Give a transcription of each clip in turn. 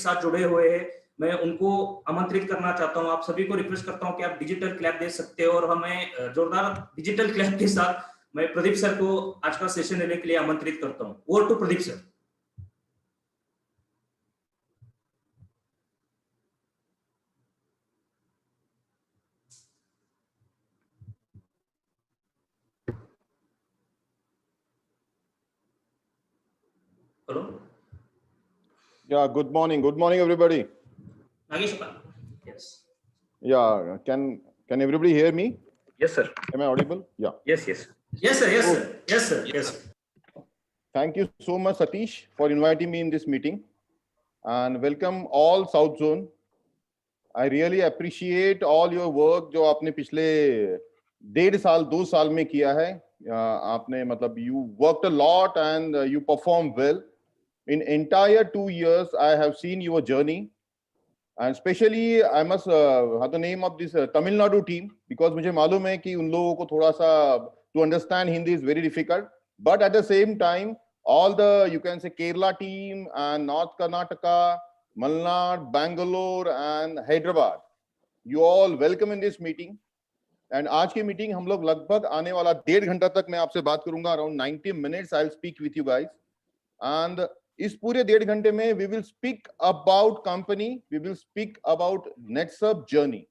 साथ जुड़े हुए हैं, मैं उनको आमंत्रित करना चाहता हूं। आप सभी को रिक्वेस्ट करता हूं कि आप डिजिटल क्लैप दे सकते हो और हमें जोरदार डिजिटल क्लैप के साथ मैं प्रदीप सर को आज का सेशन लेने के लिए आमंत्रित करता हूं। Over to Pradeep sir. Hello. Yeah, good morning. Good morning, everybody. Nagesh sir. Yes. Yeah, can everybody hear me? Yes, sir. Am I audible? Yeah. Yes, yes. Yes, sir. Yes, sir. Yes, sir. Yes, sir. Thank you so much, Satish, for inviting me in this meeting, and welcome all South Zone. I really appreciate all your work जो आपने पिछले 1.5 साल में किया है। आपने मतलब you worked a lot and you performed well. In entire 2 years, I have seen your journey. And especially I must have the name of this Tamil Nadu team, because मुझे मालूम है कि उन लोगों को थोड़ा सा to understand Hindi is very difficult, but at the same time all the, you can say, Kerala team and North Karnataka, Malnad, Bangalore and Hyderabad, you all welcome in this meeting. And आज की meeting हम लोग लगभग आने वाला 1.5 घंटा तक मैं आपसे बात करूंगा। Around 90 minutes I'll speak with you guys, and इस पूरे 1.5 घंटे में we will speak about company, we will speak about NetSurf journey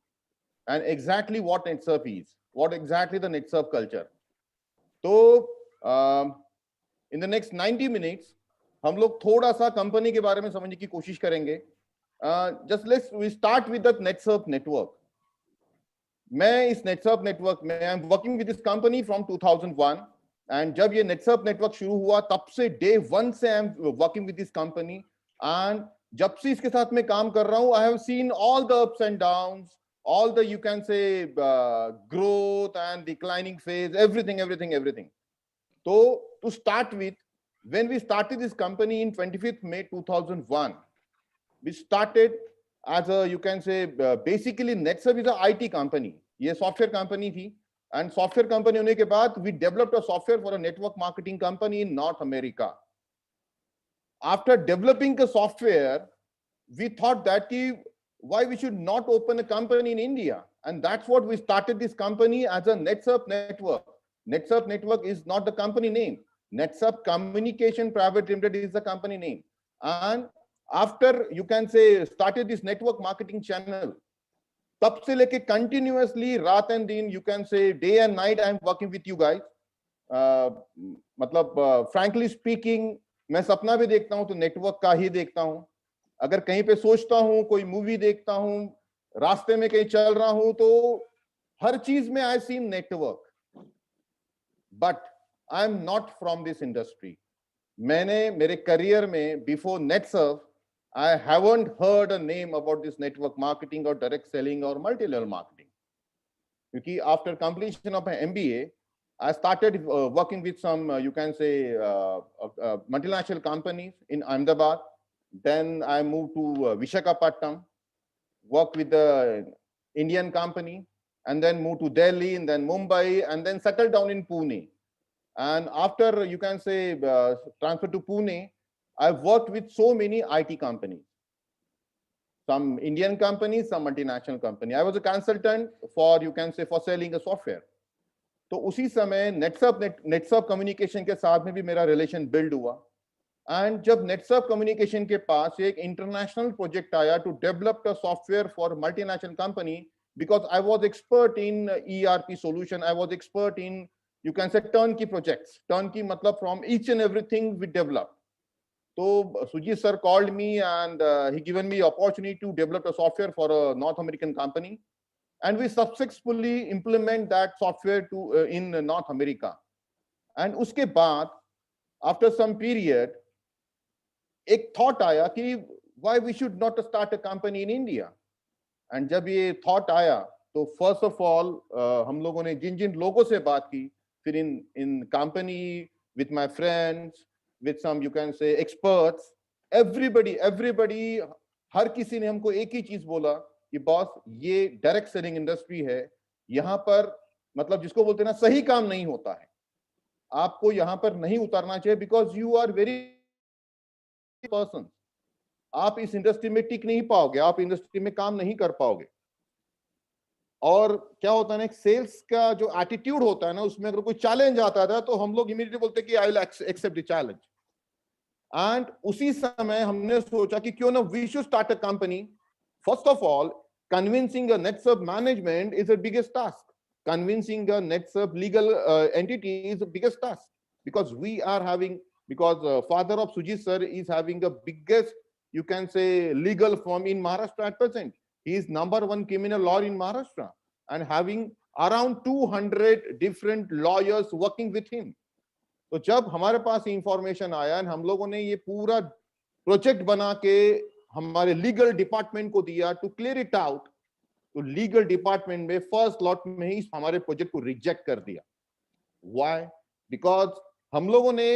and exactly what NetSurf is, what exactly the NetSurf culture. तो in the next 90 minutes हम लोग थोड़ा सा company के बारे में समझने की कोशिश करेंगे। Just we start with the NetSurf network. मैं इस NetSurf network में I am working with this company from 2001. And जब ये नेटसर्फ नेटवर्क शुरू हुआ तब से डे 1 से I am working with this company, and जब से इसके साथ मैं काम कर रहा हूं I have seen all the ups and downs, all the, you can say, growth and declining phase, everything. तो to start with, when we started this company in 25th May 2001, we started as a, you can say, basically NetSurf is a IT company. ये software company थी, and software company होने के बाद we developed a software for a network marketing company in North America. After developing the software, we thought that why we should not open a company in India, and that's what we started this company as a NetSurf network. NetSurf network is not the company name. NetSurf Communication Private Limited is the company name. And after, you can say, started this network marketing channel, तब से लेके continuously रात and दिन, you can से day and night, I am working with you guys. मतलब frankly speaking, मैं सपना भी देखता हूं तो नेटवर्क का ही देखता हूं. अगर कहीं पे सोचता हूं, कोई मूवी देखता हूं, रास्ते में कहीं चल रहा हूं, तो हर चीज में I see network. But I am not from this industry. मैंने मेरे करियर में before NetSurf, I haven't heard a name about this network marketing or direct selling or multi-level marketing. Because after completion of my MBA, I started working with some, you can say, multinational companies in Ahmedabad. Then I moved to Visakhapatnam, worked with the Indian company, and then moved to Delhi, and then Mumbai, and then settled down in Pune. And after, you can say, transfer to Pune, I've worked with so many IT companies, some Indian companies, some multinational company. I was a consultant for, you can say, for selling a software. तो उसी समय NetSurf communication के साथ में भी मेरा relation build हुआ. And जब NetSurf कम्युनिकेशन के पास एक इंटरनेशनल प्रोजेक्ट आया to develop a software for multinational company, because I was expert in ERP solution, I was expert in, you can say, turnkey projects. Turnkey मतलब from each and everything we develop. So Sujit sir called me and he given me opportunity to develop a software for a North American company, and we successfully implement that software to in North America. And उसके बाद after some period एक thought आया कि why we should not start a company in India. And जब ये thought आया तो first of all हम लोगों ने जिन लोगों से बात की, फिर in company with my friends, with some, you can say, experts, everybody, हर किसी ने हमको एक ही चीज बोला कि बॉस, ये डायरेक्ट सेलिंग इंडस्ट्री है, यहाँ पर मतलब जिसको बोलते हैं ना, सही काम नहीं होता है, आपको यहाँ पर नहीं उतरना चाहिए, because you are very person. आप इस इंडस्ट्री में टिक नहीं पाओगे, आप इंडस्ट्री में काम नहीं कर पाओगे। और क्या होता है ना, सेल्स का जो एटीट्यूड होता है ना, उसमें अगर कोई चैलेंज आता था तो हम लोग इमीडिएटली बोलते कि I will accept the challenge. And उसी समय हमने सोचा कि क्यों ना we should start a company. First of all, convincing a NetSurf management is the biggest task. Convincing a NetSurf legal entity is the biggest task, because we are having, because father of Sujit sir is having the biggest, you can say, legal firm in Maharashtra at present. He is #1 criminal lawyer in Maharashtra and having around 200 different lawyers working with him. तो जब हमारे पास information आया, हम लोगों ने ये पूरा project बना के हमारे लीगल डिपार्टमेंट को दिया टू क्लियर इट आउट, तो लीगल डिपार्टमेंट में फर्स्ट लॉट में ही हमारे प्रोजेक्ट को रिजेक्ट कर दिया। व्हाई? बिकॉज हम लोगों ने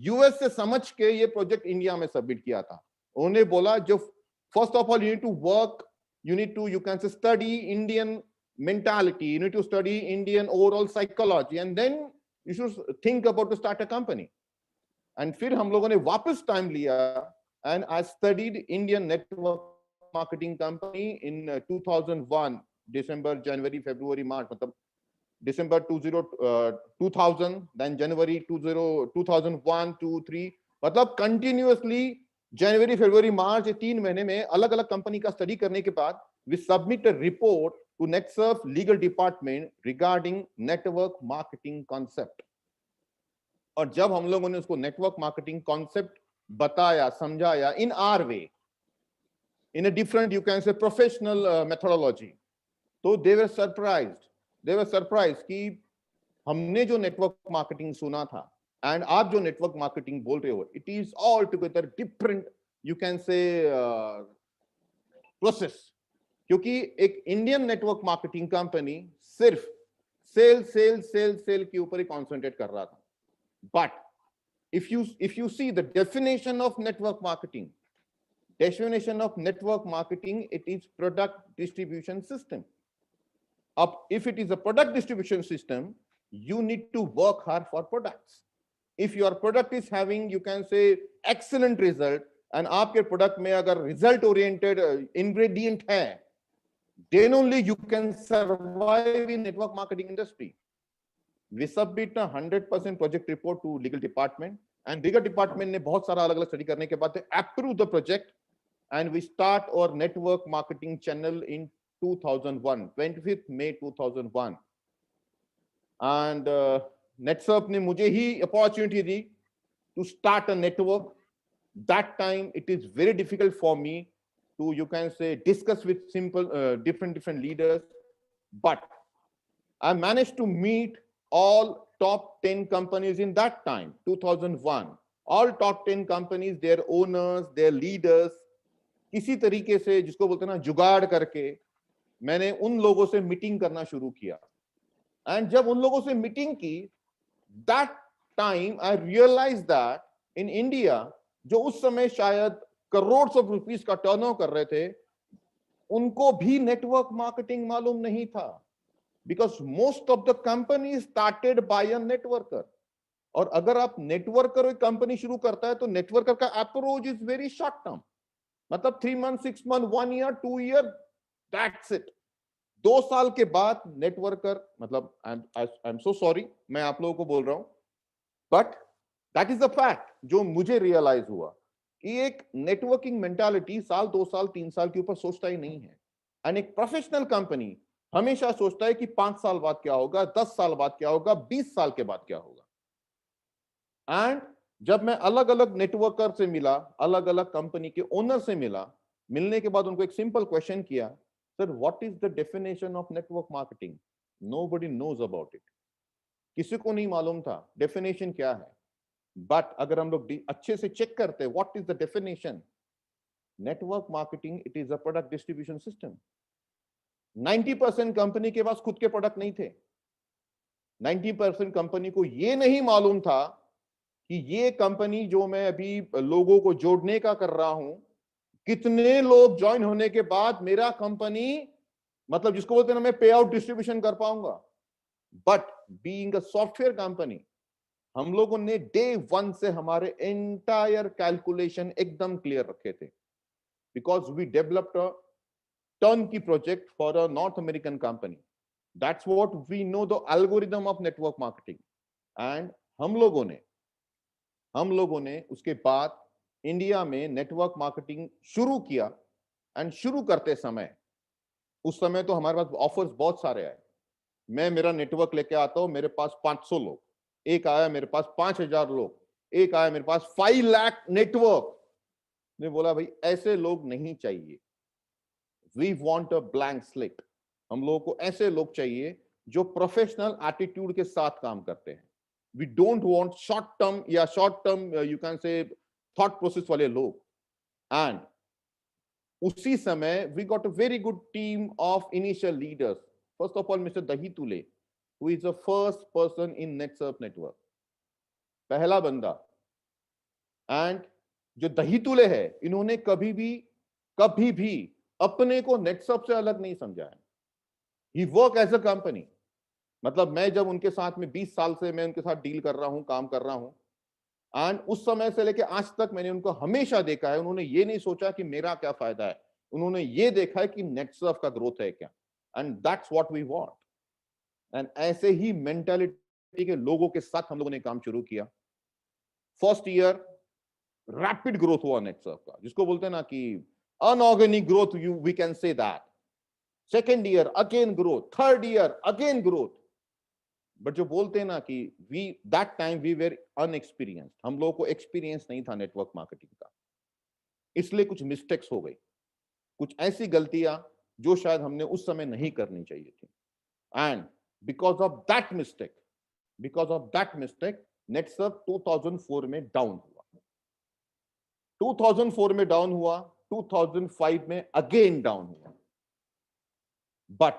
यूएस से समझ के ये प्रोजेक्ट इंडिया में सबमिट किया था। उन्होंने बोला जो first of all you need to work, you need to, you can say study Indian mentality, you need to study Indian overall psychology, and then you should think about to start a company. And फिर हम लोगों ने वापस time लिया, and I studied Indian network marketing company in 2001, December, January, February, March, मतलब December 2000, then January 2001, 2, 3, मतलब continuously January, February, March, ये 3 महीने में अलग अलग कंपनी का स्टडी करने के बाद we submit a report to NetSurf legal department regarding network marketing concept। और जब हम लोगों ने उसको नेटवर्क मार्केटिंग कॉन्सेप्ट बताया, समझाया in our way, in a different, you can say, professional methodology, तो they were surprised कि हमने जो नेटवर्क मार्केटिंग सुना था एंड आप जो नेटवर्क मार्केटिंग बोल रहे हो, it is all together different, you can से, प्रोसेस। क्योंकि एक इंडियन नेटवर्क मार्केटिंग कंपनी सिर्फ सेल के ऊपर ही कॉन्सेंट्रेट कर रहा था। But if you see the definition of network marketing, it is product distribution system. If it is a product distribution system, you need to work hard for products. If your product is having, you can say, excellent result, and आपके product में अगर result oriented ingredient है, then only you can survive in network marketing industry. We submit a 100% project report to legal department, and legal department ने बहुत सारा अलग अलग study करने के बाद approve the project, and we start our network marketing channel in 2001, 25th May 2001, and NetSurf ने मुझे ही opportunity the to start a network. That time it is very difficult for me to, you can say, discuss with simple different leaders, but I managed to meet all top 10 companies in that time, 2001. All top 10 companies, their owners, their leaders, किसी तरीके से, जिसको बोलते हैं ना, जुगाड़ करके मैंने उन लोगों से मीटिंग करना शुरू किया। एंड जब उन लोगों से मीटिंग की, that time I realized that in India, जो उस समय शायद करोड़ ऑफ रुपीस का टर्नओवर कर रहे थे, उनको भी नेटवर्क मार्केटिंग मालूम नहीं था, because most of the companies started by a networker. और अगर आप नेटवर्कर एक कंपनी शुरू करता है तो नेटवर्कर का approach is very short term, मतलब 3 months, 6 months, 1 year, 2 year, that's it। 2 साल के बाद नेटवर्कर, मतलब आई एम सो सॉरी मैं आप लोगों को बोल रहा हूं, but that is the fact जो मुझे रियलाइज हुआ कि एक नेटवर्किंग मेंटालिटी साल, 2 साल, 3 साल के ऊपर सोचता ही नहीं है। एंड एक प्रोफेशनल कंपनी हमेशा सोचता है कि 5 साल बाद क्या होगा, 10 साल बाद क्या होगा, 20 साल के बाद क्या होगा। एंड जब मैं अलग अलग नेटवर्कर से मिला, अलग अलग कंपनी के ओनर से मिला, मिलने के बाद उनको एक सिंपल क्वेश्चन किया, sir what is the definition of network marketing? Nobody knows about it, किसी को नहीं मालूम था डेफिनेशन क्या है। बट अगर हम लोग अच्छे से चेक करते, what is the definition? Network marketing, it is a product distribution system. 90% company के पास खुद के प्रोडक्ट नहीं थे। 90% कंपनी को ये नहीं मालूम था कि ये कंपनी जो मैं अभी लोगों को जोड़ने का कर रहा हूं, कितने लोग ज्वाइन होने के बाद मेरा कंपनी, मतलब जिसको बोलते हैं ना, मैं पे आउट डिस्ट्रीब्यूशन कर पाऊंगा। But being a software company, हम लोगों ने डे 1 से हमारे एंटायर कैलकुलेशन एकदम क्लियर रखे थे। because we developed a turnkey project for a North American company. That's what we know, the algorithm of network marketing. And हम लोगों ने उसके बाद इंडिया में नेटवर्क मार्केटिंग शुरू किया। एंड शुरू करते समय, उस समय तो हमारे पास ऑफर्स बहुत सारे आए। मैं मेरा नेटवर्क लेके आता हूं, मेरे पास 500 लोग, एक आया मेरे पास 5000 लोग, एक आया मेरे पास 5 लाख नेटवर्क। ने बोला भाई ऐसे लोग नहीं चाहिए, we want a blank slate. हम लोगों को ऐसे लोग चाहिए जो प्रोफेशनल एटीट्यूड के साथ काम करते हैं। We don't want short term you can say thought process वाले लोग। एंड उसी समय we got a very good team of initial leaders. First of all mister Dahitule, who is the first person in NetSurf network, पहला बंदा। And जो दही तुले है, इन्होंने कभी भी अपने को नेटसर्फ से अलग नहीं समझा है। ही वर्क एज अ कंपनी। मतलब मैं जब उनके साथ में 20 साल से मैं उनके साथ डील कर रहा हूं, काम कर रहा हूं, एंड उस समय से लेके आज तक मैंने उनको हमेशा देखा है, उन्होंने ये नहीं सोचा कि मेरा क्या फायदा है, उन्होंने ये देखा है कि नेटसर्फ का ग्रोथ है क्या। And that's what we want. And ऐसे ही मेंटालिटी के लोगों के साथ हम लोगों ने काम शुरू किया। फर्स्ट ईयर रैपिड ग्रोथ हुआ नेटसर्फ का, जिसको बोलते हैं ना कि inorganic growth, we can say that. Second year again growth, third year again growth. But जो बोलते हैं ना कि that time we were unexperienced, हम लोगों को एक्सपीरियंस नहीं था नेटवर्क मार्केटिंग का, इसलिए कुछ मिस्टेक्स हो गई, कुछ ऐसी गलतियां जो शायद हमने उस समय नहीं करनी चाहिए थी। And because of that mistake NetSurf 2004 में डाउन हुआ, 2004 में डाउन हुआ, 2005 में अगेन डाउन हुआ। बट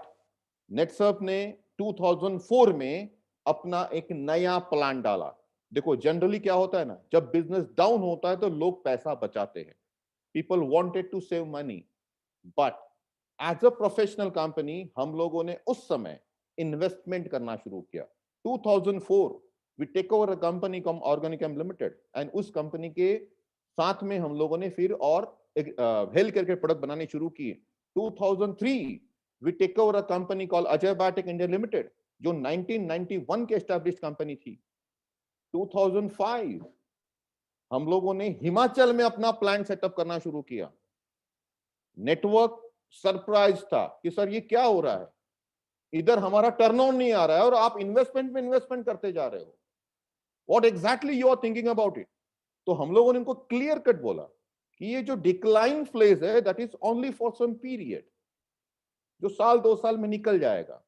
नेटसर्फ ने 2004 में अपना एक नया प्लान डाला। देखो जनरली क्या होता है ना, जब बिजनेस डाउन होता है तो लोग पैसा बचाते हैं, people wanted to save money. But as a professional company हम लोगों ने उस समय इन्वेस्टमेंट करना शुरू किया। 2004 we take over a company com organicum limited, and उस कंपनी के साथ में हम लोगों ने फिर और हेल्थ केयर के प्रोडक्ट बनाने शुरू किए। 2003 we take over a company call Ajay biotech India limited, जो 1991 के एस्टैब्लिश्ड कंपनी थी। 2005 हम लोगों ने हिमाचल में अपना प्लांट सेटअप करना शुरू किया। नेटवर्क सरप्राइज था कि सर ये क्या हो रहा है, इधर हमारा टर्नऑन नहीं आ रहा है और आप इन्वेस्टमेंट में इन्वेस्टमेंट करते जा रहे हो, what exactly you are thinking about it. तो हम लोगों ने इनको क्लियर कट बोला कि ये जो डिक्लाइन फेज है that is only for some period, जो साल 2 साल में निकल जाएगा।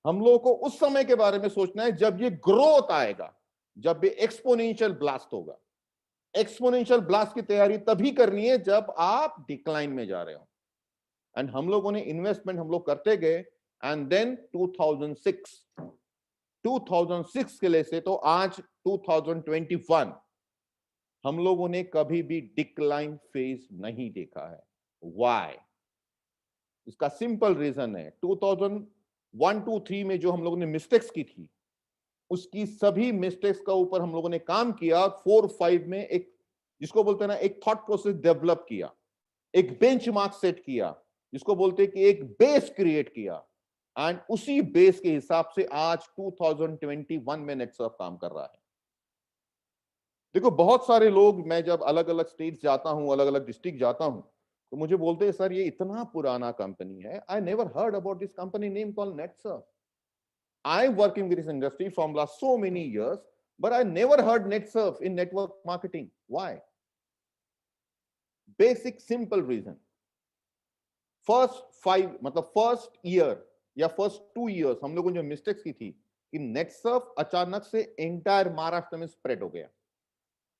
हम लोगों को उस समय के बारे में सोचना है जब ये ग्रोथ आएगा, जब ये एक्सपोनेंशियल ब्लास्ट होगा। एक्सपोनेंशियल ब्लास्ट की तैयारी तभी करनी है जब आप डिक्लाइन में जा रहे हो। एंड हम लोगों ने इन्वेस्टमेंट हम लोग करते गए, एंड देन 2006 के लिए से तो आज 2021 हम लोगों ने कभी भी डिक्लाइन फेज नहीं देखा है। व्हाई? इसका सिंपल रीजन है, 2001-2-3 में जो हम लोगों ने मिस्टेक्स की थी, उसकी सभी मिस्टेक्स का ऊपर हम लोगों ने काम किया। 4-5 में एक, जिसको बोलते हैं ना, एक थॉट प्रोसेस डेवलप किया, एक बेंचमार्क सेट किया, जिसको बोलते हैं कि एक बेस क्रिएट किया। एंड उसी बेस के हिसाब से आज 2021 में नेटसर्फ काम कर रहा है। देखो बहुत सारे लोग, मैं जब अलग अलग स्टेट जाता हूं, अलग अलग डिस्ट्रिक्ट जाता हूं, तो मुझे बोलते हैं सर ये इतना पुराना कंपनी है, I never heard about this company name called NetSurf. I'm working with this industry from last so many years, but I never heard NetSurf in network marketing. Why? Basic simple reason. First year या first 2 years हम लोगों ने जो mistakes की थी कि NetSurf अचानक से एंटायर महाराष्ट्र में स्प्रेड हो गया।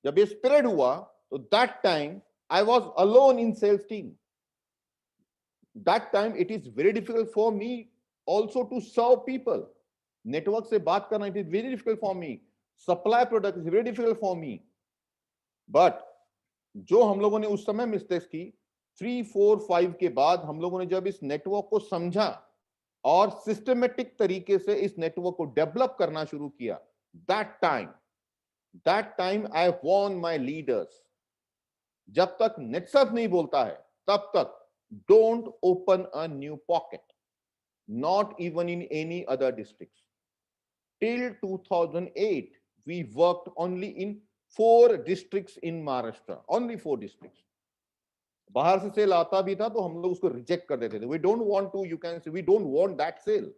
जब ये स्प्रेड हुआ तो that time I was alone in sales team. That time it is very difficult for me also to serve people. Network से बात करना it is very difficult for me, supply product is very difficult for me. But जो हम लोगों ने उस समय mistakes की, 3, 4, 5 के बाद हम लोगों ने जब इस नेटवर्क को समझा और सिस्टमेटिक तरीके से इस नेटवर्क को डेवलप करना शुरू किया, that time I warned my leaders. जब तक नेटसर्फ नहीं बोलता है तब तक don't open a new pocket, not even in any other districts. Till 2008 we worked only in 4 districts in Maharashtra, only 4 districts. बाहर से सेल आता भी था तो हम लोग उसको रिजेक्ट कर देते थे. We don't want to, you can say, we don't want that sale.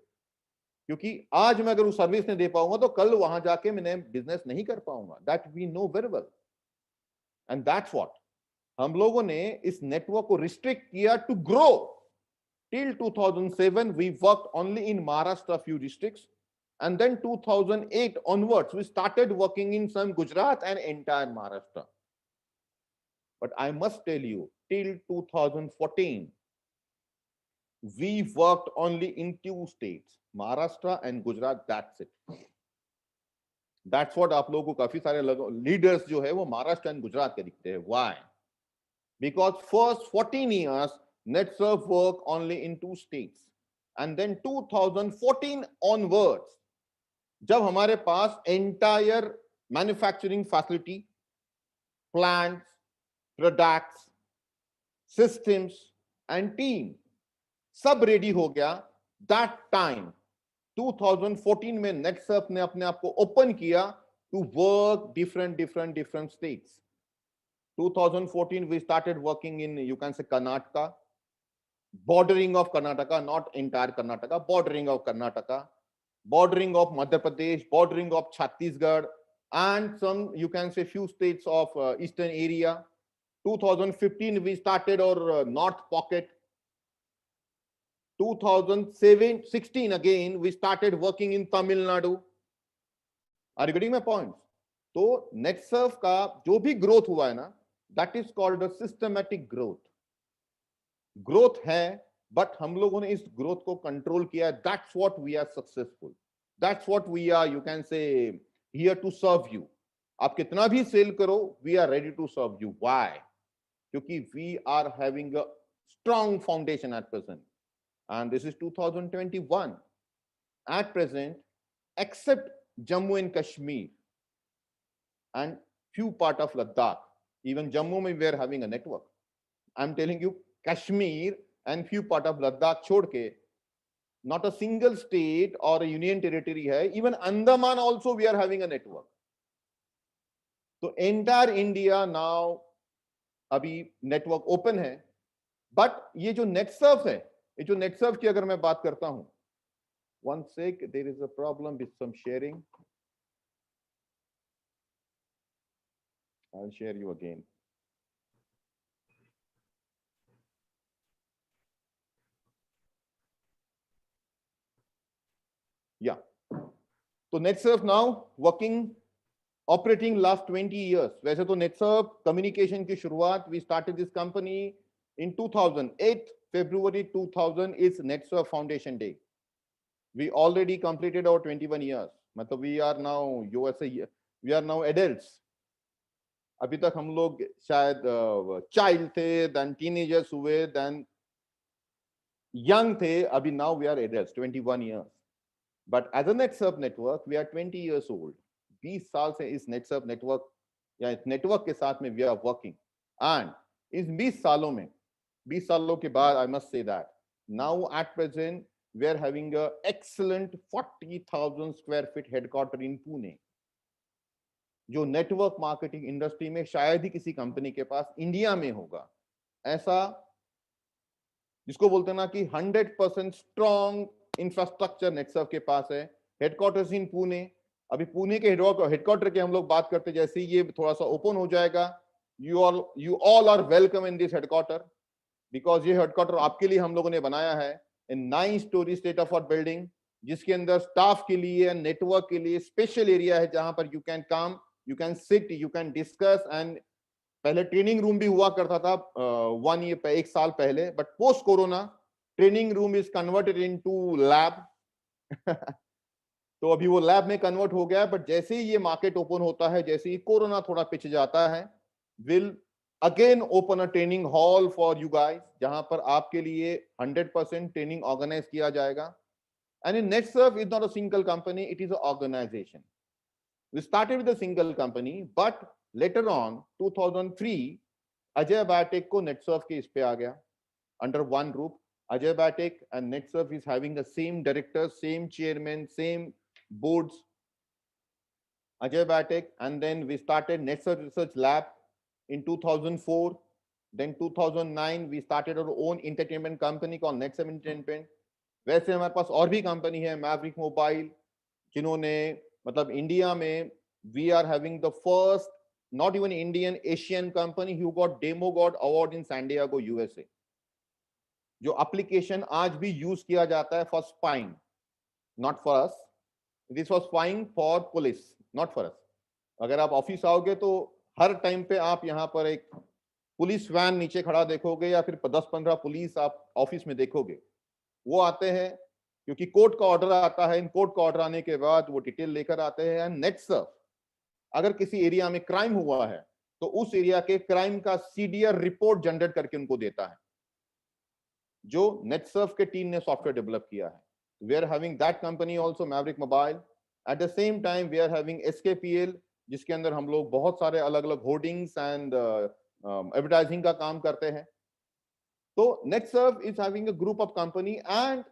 क्योंकि आज मैं अगर उस सर्विस नहीं दे पाऊंगा तो कल वहां जाके मैं बिजनेस नहीं कर पाऊंगा. That we know very well. And that's what हम लोगों ने इस नेटवर्क को रिस्ट्रिक्ट किया to grow. Till 2007 we worked only in Maharashtra, few districts, and then 2008 onwards we started working in some Gujarat and entire Maharashtra. But I must tell you, till 2014 we worked only in 2 states, Maharashtra and Gujarat. That's it. That's what आप लोगों को काफी सारे leaders जो है वो Maharashtra and Gujarat के दिखते हैं. Why? Because first 14 years NetSurf worked only in 2 states, and then 2014 onwards जब हमारे पास entire manufacturing facility, plants, products, systems and team सब रेडी हो गया, that time 2014 में NetSurf ने अपने आप को ओपन किया to work different states. 2014 we started working in, you can say, Karnataka, bordering of Karnataka, not entire Karnataka, bordering of Karnataka, bordering of Madhya Pradesh, bordering of Chhattisgarh, and some, you can say, few states of eastern area. 2015 we started our north pocket. 2016 again we started working in Tamil Nadu. Are you getting my points? तो NetSurf का जो भी growth हुआ है ना, that is called a systematic growth. Growth है, but हम लोगों ने इस ग्रोथ को कंट्रोल किया. That's what we are successful. That's what we are, you can say, here to serve you. आप कितना भी सेल करो, we are ready to serve you. Why? क्योंकि we are having a strong foundation at present. And this is 2021. At present, except Jammu and Kashmir and few part of Ladakh, even Jammu we are having a network. I'm telling you, Kashmir and few part of Ladakh छोड़ के not a single state or a union territory है. Even Andaman also we are having a network. So entire India now अभी network open है. But ये जो NetSurf है, ये जो NetSurf की अगर मैं बात करता हूँ, one sec, there is a problem with some sharing. I'll share you again. Yeah. So NetSurf now working, operating last 20 years. वैसे तो NetSurf communication की शुरुआत, we started this company in 2008. February 2000 is NetSurf Foundation Day. We already completed our 21 years. मतलब we are now, we are now adults. अभी तक हम लोग शायद child थे, then teenagers हुए, then young थे, अभी now we are adults, 21 years. But as a NetSurf network, we are 20 years old. 20 साल से इस NetSurf network या इस network के साथ में we are working. And इस 20 सालों में, 20 सालों के बाद, I must say that now at present we are having a excellent 40,000 square feet headquarter in Pune. जो नेटवर्क मार्केटिंग इंडस्ट्री में शायद ही किसी कंपनी के पास इंडिया में होगा. ऐसा जिसको बोलते हैं ना कि 100% स्ट्रॉन्ग इंफ्रास्ट्रक्चर NetSurf के पास है. हेडक्वार्टर्स इन पुणे. अभी पुणे के हेडक्वार्टर के हम लोग बात करते, जैसे ये थोड़ा सा ओपन हो जाएगा, you all are welcome in this headquarter, because ये हेडक्वार्टर आपके लिए हम लोगों ने बनाया है. इन 9-story state of art building, जिसके अंदर स्टाफ के लिए, नेटवर्क के लिए स्पेशल एरिया है जहां पर you can come, you can sit, you can discuss. And पहले ट्रेनिंग रूम भी हुआ करता था 1 साल पहले, but post corona training room is converted into lab. तो अभी वो लैब में कन्वर्ट हो गया है. बट जैसे ही ये मार्केट ओपन होता है, जैसे ही कोरोना थोड़ा पिछ जाता है, will again open a training hall for you guys, जहां पर आपके लिए 100% ट्रेनिंग ऑर्गेनाइज किया जाएगा. And in NetSurf is not a single company, it is an organization. We started with a single company, but later on 2003 Ajay biotech को NetSurf के इस पे आ गया. under one roof. Ajay Batik and NetSurf is having the same director, same chairman, same boards. Ajay Batik, and then we started NetSurf Research Lab in 2004. Then 2009 we started our own entertainment company called NetSurf Entertainment. वैसे हमारे पास और भी company है Maverick mobile, जिन्होंने मतलब India में we are having the first not even Indian Asian company who got Demo God award in San Diego USA. जो application आज भी यूज किया जाता है for spying, not for us, this was spying for police, not for us. अगर आप office आओगे तो हर टाइम पे आप यहाँ पर एक पुलिस वैन नीचे खड़ा देखोगे या फिर 10-15 पुलिस आप ऑफिस में देखोगे. वो आते हैं क्योंकि कोर्ट का ऑर्डर आता है. इन कोर्ट का ऑर्डर आने के बाद वो डिटेल लेकर आते हैं. एंड NetSurf अगर किसी एरिया में क्राइम हुआ है तो उस एरिया के क्राइम का CDR रिपोर्ट जनरेट करके उनको देता है, जो NetSurf के टीम ने सॉफ्टवेयर डेवलप किया है. We are having that company also, Maverick Mobile. At the same time we are having SKPL, जिसके अंदर हम लोग बहुत सारे अलग अलग होर्डिंग्स एंड एडवर्टाइजिंग का काम करते हैं. तो NetSurf is having a group of company. And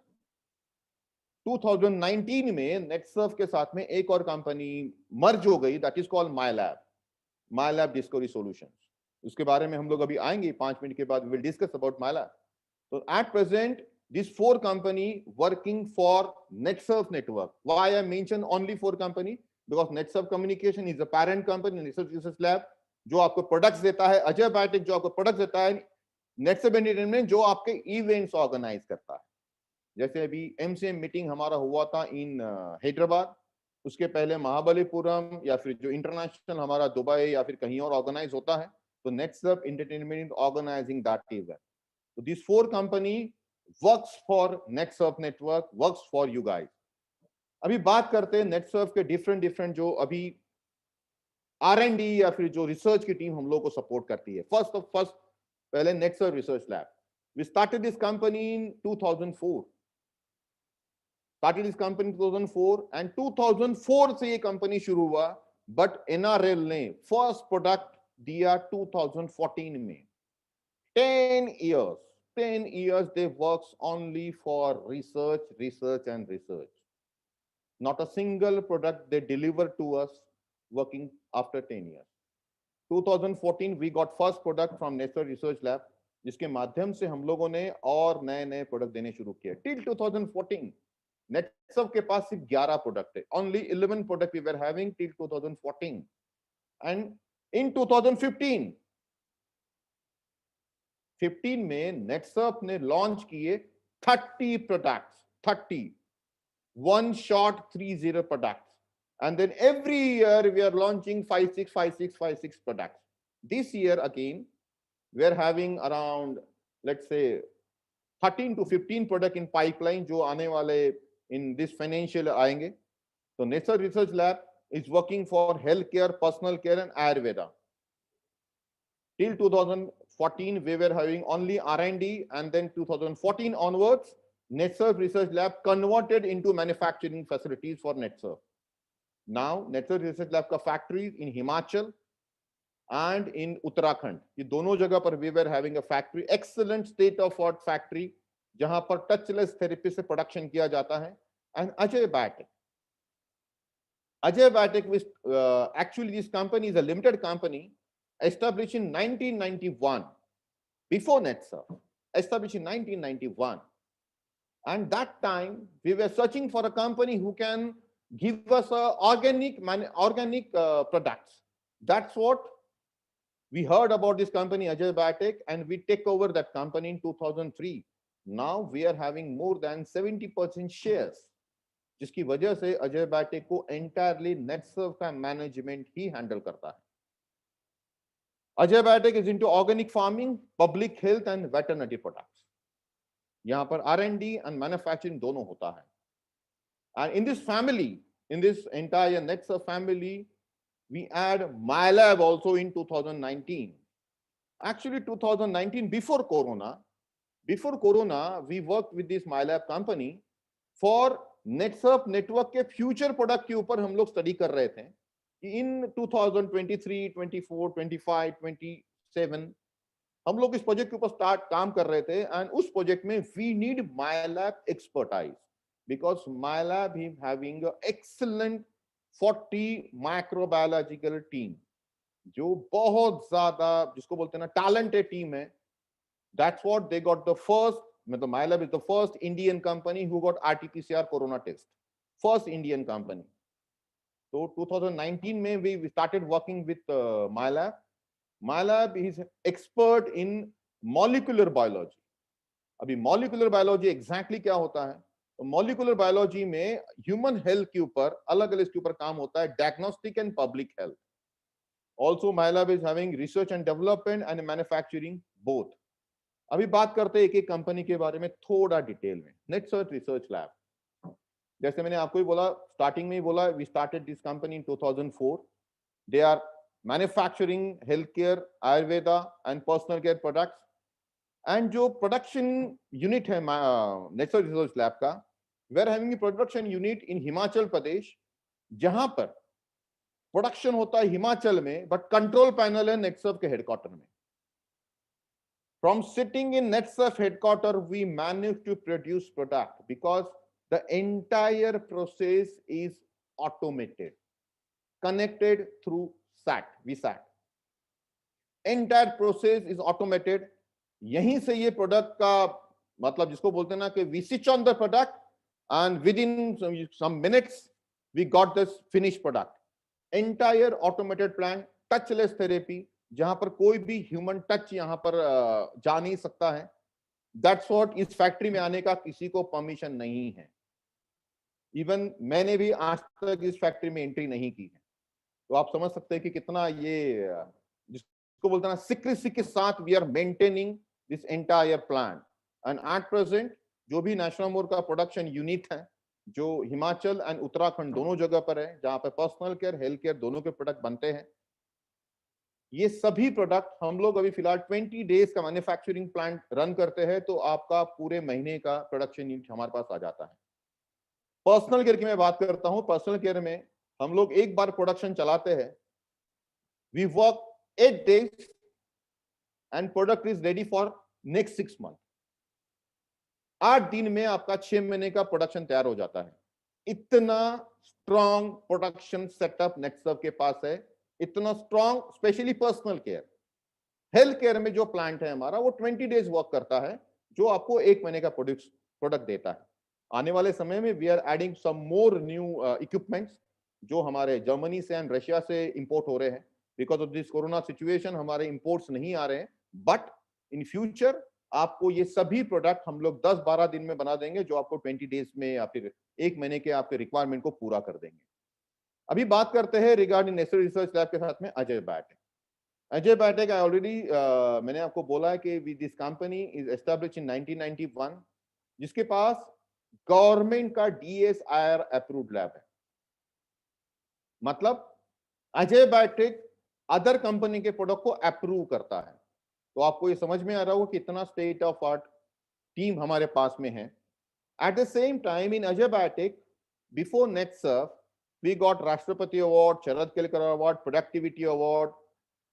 2019 में NetSurf के साथ में एक और कंपनी मर्ज हो गई, that is called MyLab discovery solutions. उसके बारे में हम लोग अभी आएंगे 5 मिनट के बाद. We will discuss about MyLab. So at present, these 4 company working for NetSurf network. Why I mention only 4 company? Because NetSurf Communication is a parent company, NetSurf Research Lab, जो आपको प्रोडक्ट्स देता है. Ajay batik जो आपको products देता है. NetSurf Entertainment जो आपके इवेंट्स ऑर्गेनाइज करता है. जैसे अभी MCM मीटिंग हमारा हुआ था इन हैदराबाद, उसके पहले महाबलीपुरम या फिर जो इंटरनेशनल हमारा दुबई या फिर कहीं और ऑर्गेनाइज होता है, तो NetSurf Entertainment is organizing that event. So these 4 company works for NetSurf network, works for you guys. अभी बात करते हैं NetSurf के डिफरेंट जो अभी R&D या फिर जो रिसर्च की टीम हम लोग को सपोर्ट करती है. फर्स्ट पहले NetSurf Research Lab. We started this company in 2004. and 2004 से ये कंपनी शुरू हुआ, बट NRL ने फर्स्ट प्रोडक्ट दिया 2014 में. 10 years they works only for research and research. Not a single product they deliver to us working after 10 years. 2014 we got first product from NetSurf Research Lab, जिसके माध्यम से हम लोगों ने और नए प्रोडक्ट देने शुरू किए. Till 2014 NetSurf के पास सिर्फ 11 प्रोडक्ट है. Only 11 product we were having till 2014. And in 2015 में NetSurf ने लॉन्च किए 30 products, 30 one shot 30 products. And then every year we are launching 5-6 products. This year again we are having around, let's say, 13 to 15 product in pipeline जो आने वाले in this financial आएंगे. So NetSurf Research Lab is working for healthcare, personal care and Ayurveda. Till 2014 we were having only R&D, and then 2014 onwards NetSurf Research Lab converted into manufacturing facilities for NetSurf. Now NetSurf Research Lab का factories in Himachal and in Uttarakhand, ये दोनों जगह पर we were having a factory, excellent state of art factory, जहां पर touchless therapy से production किया जाता है. And Ajay Batik with actually this company is a limited company established in 1991, before NetSurf, established in 1991. And that time we were searching for a company who can give us organic products. That's what we heard about this company, Ajay Batik, and we take over that company in 2003. Now we are having more than 70% shares, जिसकी वजह से Ajay batik को entirely NetSurf का management ही handle करता है. Ajay batik is into organic farming, public health and veterinary products. यहाँ पर R&D and manufacturing दोनों होता है. And in this family, in this entire NetSurf family, we add MyLab also in 2019. Actually 2019, before Corona, we worked with this MyLab company for NetSurf network के future product के ऊपर हम लोग study कर रहे थे कि in 2023, 24, 25, 27 हम लोग इस प्रोजेक्ट के ऊपर स्टार्ट काम कर रहे थे एंड उस प्रोजेक्ट में we need MyLab expertise because MyLab is having excellent 40 microbiological team जो बहुत ज्यादा जिसको बोलते हैं ना टैलेंटेड टीम है. That's what they got the first, मतलब MyLab is the first Indian company who got RTPCR corona test, first Indian company. तो 2019 में we started working with MyLab. MyLab is expert in molecular biology. अभी molecular biology exactly क्या होता है? तो molecular biology में human health के ऊपर अलग-अलग इसके ऊपर काम होता है, diagnostic and public health. Also MyLab is having research and development and manufacturing both. अभी बात करते हैं एक-एक कंपनी के बारे में थोड़ा डिटेल में. NetSearch Research Lab. जैसे मैंने आपको ही बोला, स्टार्टिंग में ही बोला, we started this company in 2004. They are manufacturing health care, Ayurveda and personal care products. And जो प्रोडक्शन यूनिट है नेटसर्च रिसर्च लैब का, we are having production unit in Himachal Pradesh, जहां पर प्रोडक्शन होता है हिमाचल में, बट कंट्रोल पैनल है नेटसर्फ के हेडक्वार्टर में. From sitting in NetSurf headquarter we manage to produce product because the entire process is automated, connected through SAT, VSAT. Entire process is automated. यहीं से ये प्रोडक्ट का मतलब जिसको बोलते हैं ना कि we switch on the product and within some minutes we got this finished product. Entire automated plan, touchless therapy, जहां पर कोई भी ह्यूमन टच यहां पर जा नहीं सकता है. That's what इस फैक्ट्री में आने का किसी को परमिशन नहीं है. इवन मैंने भी आज तक इस फैक्ट्री में एंट्री नहीं की है. तो आप समझ सकते हैं कि कितना ये जिसको बोलते हैं ना सीक्रेसी के साथ we are maintaining this entire plan. And at present जो भी नेशनल मोर का प्रोडक्शन यूनिट है जो हिमाचल एंड उत्तराखंड दोनों जगह पर है, जहां पर पर्सनल केयर हेल्थ केयर दोनों के प्रोडक्ट बनते हैं, ये सभी प्रोडक्ट हम लोग अभी फिलहाल 20 डेज का मैन्युफैक्चरिंग प्लांट रन करते हैं, तो आपका पूरे महीने का प्रोडक्शन यूनिट हमारे पास आ जाता है. पर्सनल केयर की मैं बात करता हूं. पर्सनल केयर में हम लोग एक बार प्रोडक्शन चलाते हैं, we work 8 days and product is ready for next 6 months. 8 दिन में आपका 6 महीने का प्रोडक्शन तैयार हो जाता है. इतना स्ट्रॉन्ग प्रोडक्शन सेटअप नेटसर्फ के पास है, इतना strong. Specially personal care, health care में जो प्लांट है हमारा वो 20 डेज वर्क करता है, जो आपको 1 महीने का प्रोडक्ट देता है. आने वाले समय में we are adding some more new equipments जो हमारे जर्मनी से एंड रशिया से इंपोर्ट हो रहे हैं. Because of this corona situation हमारे इंपोर्ट्स नहीं आ रहे हैं, बट इन फ्यूचर आपको ये सभी प्रोडक्ट हम लोग 10-12 दिन में बना देंगे, जो आपको 20 डेज में या फिर 1 महीने के आपके रिक्वायरमेंट को पूरा कर देंगे. अभी बात करते हैं रिगार्डिंग नेशनल रिसर्च लैब के साथ में Ajay biotech. Ajay biotech already मैंने आपको बोला है कि this company is established in 1991, जिसके पास गवर्नमेंट का DSIR अप्रूव्ड लैब है. मतलब अजय बायोटेक अदर कंपनी के प्रोडक्ट को अप्रूव करता है. तो आपको ये समझ में आ रहा होगा कि इतना स्टेट ऑफ आर्ट टीम हमारे पास में है. At the same time in Ajay biotech before NetSurf we got राष्ट्रपति award, Sharad Kelkar award, productivity award,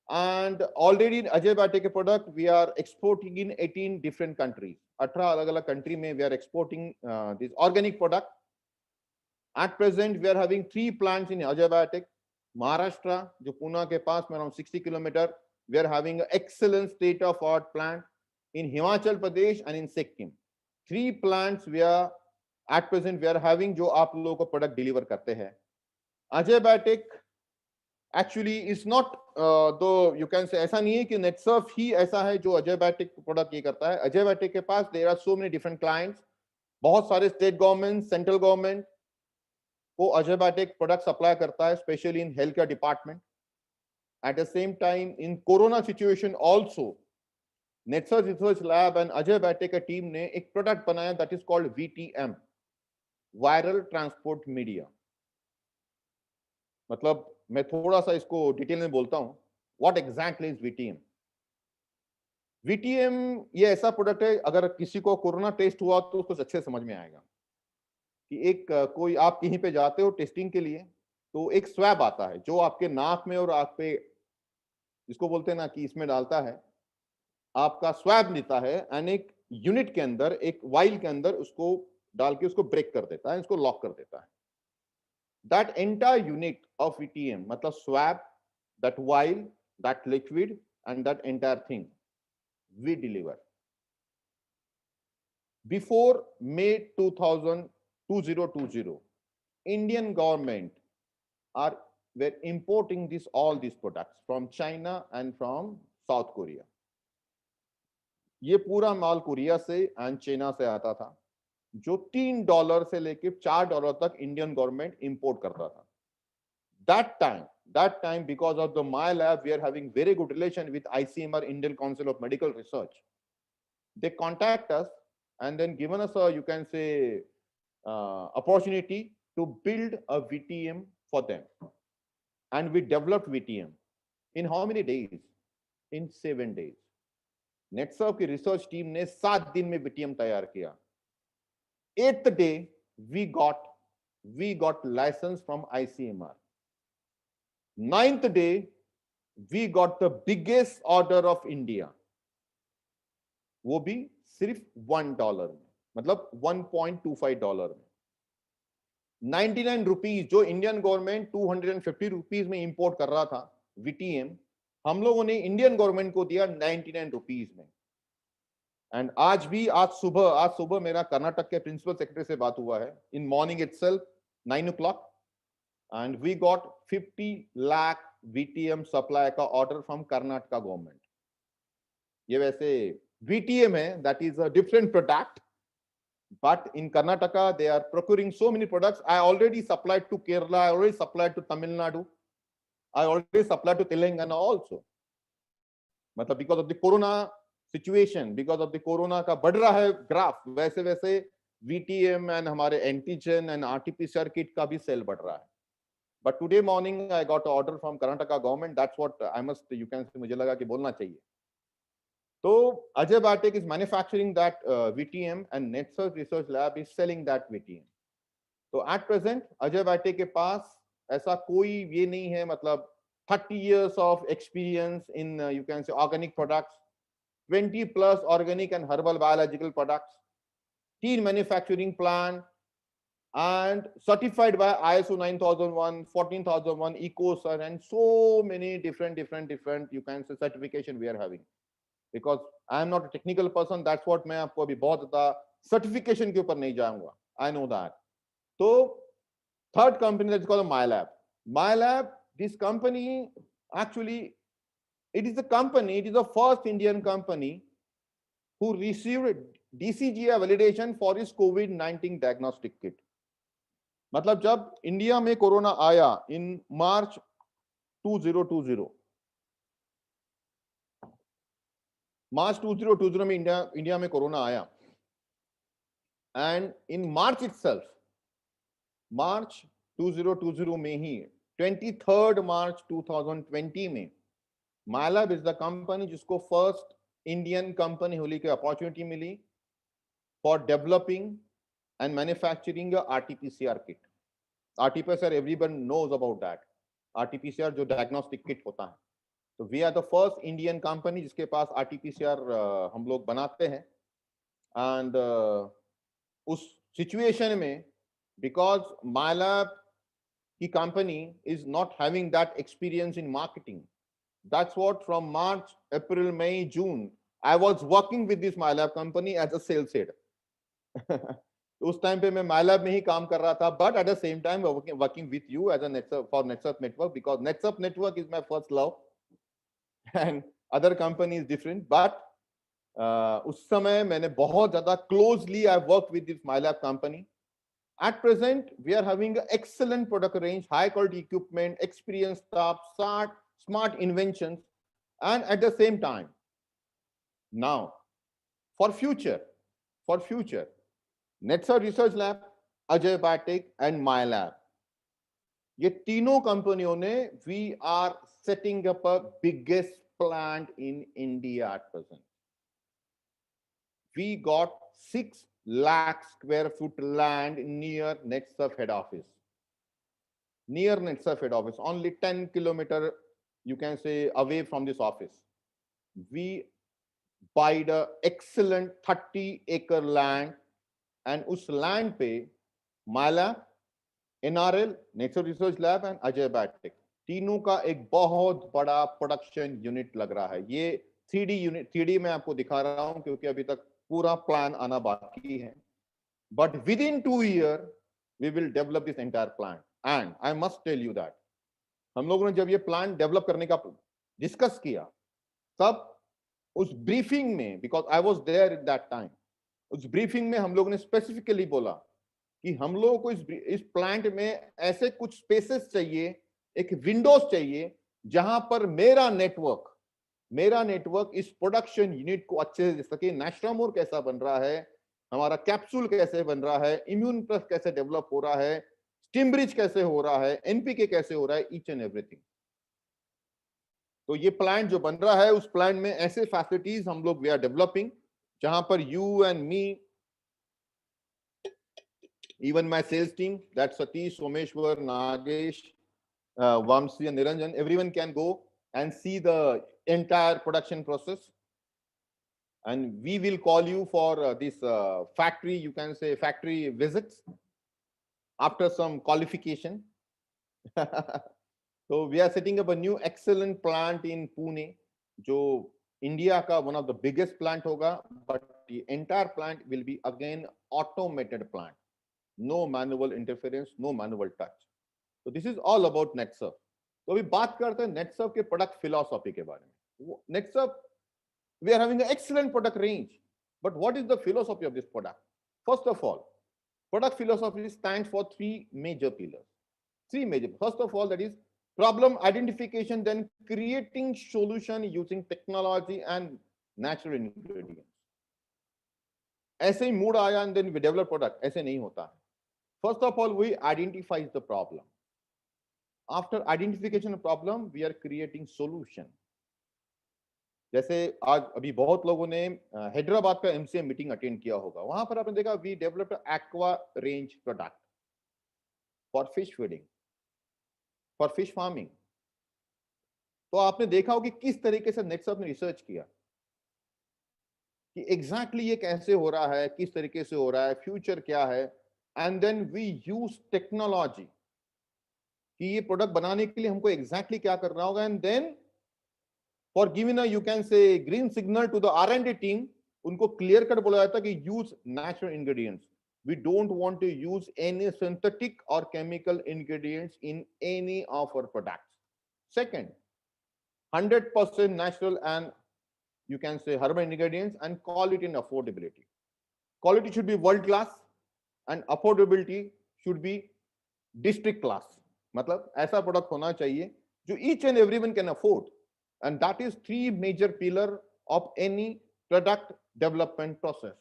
and already in Ajay Bayotek के product we are exporting in 18 different countries. 18 अलग-अलग country में we are exporting this organic product. At present we are having 3 plants in Ajay Bayotek. Maharashtra जो पुणे के पास में around 60 kilometer, we are having an excellent state of art plant in Himachal Pradesh and in Sikkim. 3 plants we are at present we are having जो आप लोगों को product deliver करते हैं. Ajay Bayotek actually is not दो you can से, ऐसा नहीं है कि नेटसर्फ ही ऐसा है जो अजय बायोटेक प्रोडक्ट ये करता है. अजय बायोटेक के पास there are so many different clients. बहुत सारे स्टेट गवर्नमेंट, सेंट्रल गवर्नमेंट को अजय बायोटेक प्रोडक्ट सप्लाई करता है, specially in health care department. At the same time in corona situation also NetSurf research lab and Ajay biotech की team ने एक product बनाया that is called VTM, viral transport media. मतलब मैं थोड़ा सा इसको डिटेल में बोलता हूं. What exactly is VTM? VTM ये ऐसा प्रोडक्ट है, अगर किसी को कोरोना टेस्ट हुआ तो उसको अच्छे समझ में आएगा कि एक कोई आप कहीं पे जाते हो टेस्टिंग के लिए, तो एक स्वैब आता है जो आपके नाक में और आंख पे, जिसको बोलते हैं ना कि इसमें डालता है, आपका स्वैब लेता है एंड एक यूनिट के अंदर, एक वाइल के अंदर उसको डाल के उसको ब्रेक कर देता है, इसको लॉक कर देता है. That entire unit of VTM, मतलब swab, that vial, that liquid, and that entire thing, we deliver. Before May 2020, Indian government were importing all these products from China and from South Korea. ये पूरा माल Korea से and China से आता था, जो $3 से लेके $4 तक इंडियन गवर्नमेंट इंपोर्ट करता था. That time, because of the My Lab, we are having very good relation with ICMR, Indian Council of Medical Research. They contact us and then given us a, you can say, opportunity to build a VTM for them. And we developed VTM. In how many days? In 7 days. NetServe की research team ने 7 दिन में VTM तैयार किया. 8th day, we got license from ICMR. 9th day, we got the biggest order of India. वो भी सिर्फ $1 में, मतलब $1.25 में. 99 रुपीज जो इंडियन गवर्नमेंट 250 रुपीज में इंपोर्ट कर रहा था VTM, हम लोगों ने इंडियन गवर्नमेंट को दिया 99 रुपीज में. एंड आज सुबह मेरा कर्नाटक के प्रिंसिपल सेक्रेटरी से बात हुआ है. In morning itself 9 o'clock, and we got 50 lakh VTM supply का ऑर्डर फ्रॉम कर्नाटका गवर्नमेंट. ये वैसे VTM है, that is a different product, but in Karnataka they are procuring so many products. I already supplied to Kerala, I already supplied to Tamil Nadu, I already supplied to Telangana also. मतलब because of the corona situation, because of the corona का बढ़ रहा है graph, वैसे वैसे VTM and हमारे antigen and RT-PCR kit का भी सेल बढ़ रहा है. But today morning I got an order from Karnataka government. That's what I must, you can say, मुझे लगा कि बोलना चाहिए. So Ajay Batik is manufacturing that VTM and NetServe Research Lab is selling that VTM. So at present Ajay Batik के पास ऐसा कोई ये नहीं है, मतलब 30 years of experience in you can say organic products, 20 plus organic and herbal biological products, 3 manufacturing plant, and certified by ISO 9001, 14001, EcoCert, and so many different you can say certification we are having. Because I am not a technical person, that's what मैं आपको अभी बहुत ज़्यादा certification के ऊपर नहीं जाऊंगा. I know that. So third company, that's called My Lab. My Lab, this company actually, it is the first Indian company who received DCGI validation for its COVID-19 diagnostic kit. मतलब जब India में corona आया इन मार्च 2020 में India में corona आया, and in March itself, मार्च 2020 में ही 23rd मार्च 2020 में My Lab is the company जिसको फर्स्ट इंडियन कंपनी होने की अपॉर्चुनिटी मिली for developing and manufacturing a RT-PCR kit. RT-PCR, everyone knows about that. RT-PCR जो diagnostic kit होता है. So we are the first Indian company जिसके पास RT-PCR हम लोग बनाते हैं. And उस situation में, because My Lab की company is not having that experience in marketing, that's what from March, April, May, June, I was working with this My Lab company as a sales head. उस time पे मैं My Lab में ही काम कर रहा था, but at the same time working with you as a NetServe for NetServe network, because NetServe network is my first love and other company is different. But उस समय मैंने बहुत ज़्यादा closely I worked with this My Lab company. At present, we are having an excellent product range, high quality equipment, experienced staff, smart inventions, and at the same time, now for future. NetServe Research Lab, Ajay Batik, and My Lab. ये तीनों कंपनियों ने we are setting up a biggest plant in India at present. We got 6 lakh square foot land near NetServe head office. Near NetServe head office, only 10 kilometers, you can say, away from this office. We spied a excellent 30-acre land, and उस land पे MyLab, NRL, nature research lab and Ajay biotech, तीनों का एक बहुत बड़ा production unit लग रहा है। ये 3D यूनिट, 3D में आपको दिखा रहा हूं क्योंकि अभी तक पूरा प्लान आना बाकी है। But within 2 years we will develop this entire plan. And I must tell you that हम लोगों ने जब ये प्लान डेवलप करने का डिस्कस किया, तब उस ब्रीफिंग में, because I was there at that time, उस ब्रीफिंग में हम लोगों ने स्पेसिफिकली बोला कि हम लोगों को इस प्लांट में ऐसे कुछ स्पेसेस चाहिए, एक विंडोज चाहिए जहां पर मेरा नेटवर्क इस प्रोडक्शन यूनिट को अच्छे से दे सके। नेस्ट्रामोर कैसा बन रहा है, हमारा कैप्सूल कैसे बन रहा है, इम्यून प्लस कैसे डेवलप हो रहा है, स्टीम ब्रिज कैसे हो रहा है, एनपीके कैसे हो रहा है, ईच एंड एवरीथिंग। तो ये प्लांट जो बन रहा है, उस प्लांट में ऐसे फैसिलिटीज हम लोग वी आर डेवलपिंग जहां पर you and me, even my sales team, that Satish, Someshwar, Nagesh, Vamsi and Niranjan, everyone can go and see the entire production process. And we will call you for this factory, you can say factory visits after some qualification. So we are setting up a new excellent plant in Pune, जो India का one of the biggest plant होगा, but the entire plant will be again automated plant. No manual interference, no manual touch. So this is all about NetSurf. तो अभी बात करते हैं NetSurf के product philosophy के बारे में। NetSurf, we are having an excellent product range, but what is the philosophy of this product? First of all, product philosophy stands for 3 major pillars. 3 major. First of all, that is problem identification, then creating solution using technology and natural ingredients. ऐसे ही mood आया and then we develop product, ऐसे नहीं होता है। First of all, we identify the problem. After identification of problem, we are creating solution. जैसे आज अभी बहुत लोगों ने हैदराबाद का एमसीएम मीटिंग अटेंड किया होगा, वहां पर आपने देखा we developed aqua range product for fish feeding, for fish farming. तो आपने देखा होगा कि किस तरीके से नेटसर्फ ने रिसर्च किया कि एग्जैक्टली ये कैसे हो रहा है, किस तरीके से हो रहा है, फ्यूचर क्या है, and then we use technology कि ये प्रोडक्ट बनाने के लिए हमको एग्जैक्टली क्या करना होगा, and then for giving you can say green signal to the R&D team, उनको क्लियर कट बोला जाता कि use natural ingredients, we don't want to use any synthetic और chemical ingredients in any of our products. Second, 100% natural and you can say herbal ingredients, and quality and affordability. Quality should be world class and affordability should be district class. मतलब ऐसा product होना चाहिए जो each and everyone can afford, and that is 3 major pillar of any product development process.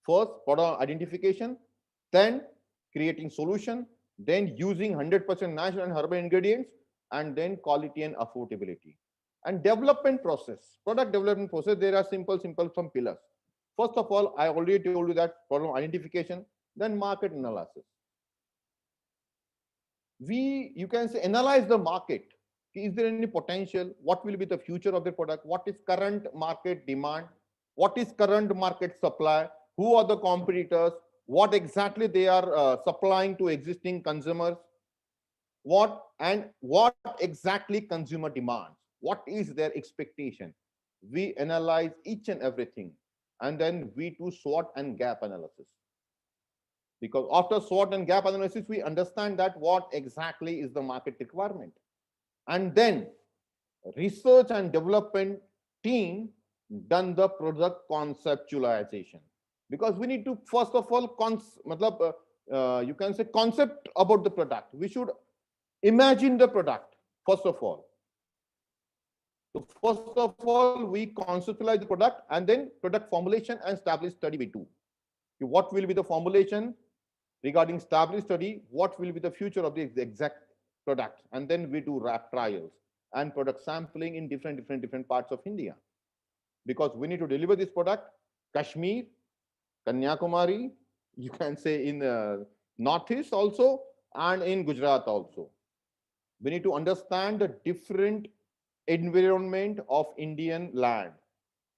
First, product identification, then creating solution, then using 100% natural and herbal ingredients, and then quality and affordability. And development process, product development process, there are simple some pillars. First of all, I already told you that problem identification, then market analysis. You can say analyze the market. Is there any potential? What will be the future of the product? What is current market demand? What is current market supply? Who are the competitors? What exactly they are supplying to existing consumers? What exactly consumer demands? What is their expectation? We analyze each and everything, and then we do SWOT and gap analysis. Because after SWOT and gap analysis, we understand that what exactly is the market requirement. And then research and development team done the product conceptualization. Because we need to first of all, you can say concept about the product. We should imagine the product first of all. So first of all, we conceptualize the product, and then product formulation and established study we do. What will be the formulation regarding established study? What will be the future of the exact product? And then we do RAP trials and product sampling in different parts of India. Because we need to deliver this product, Kashmir, Kanyakumari, you can say in Northeast also, and in Gujarat also. We need to understand the different environment of Indian land,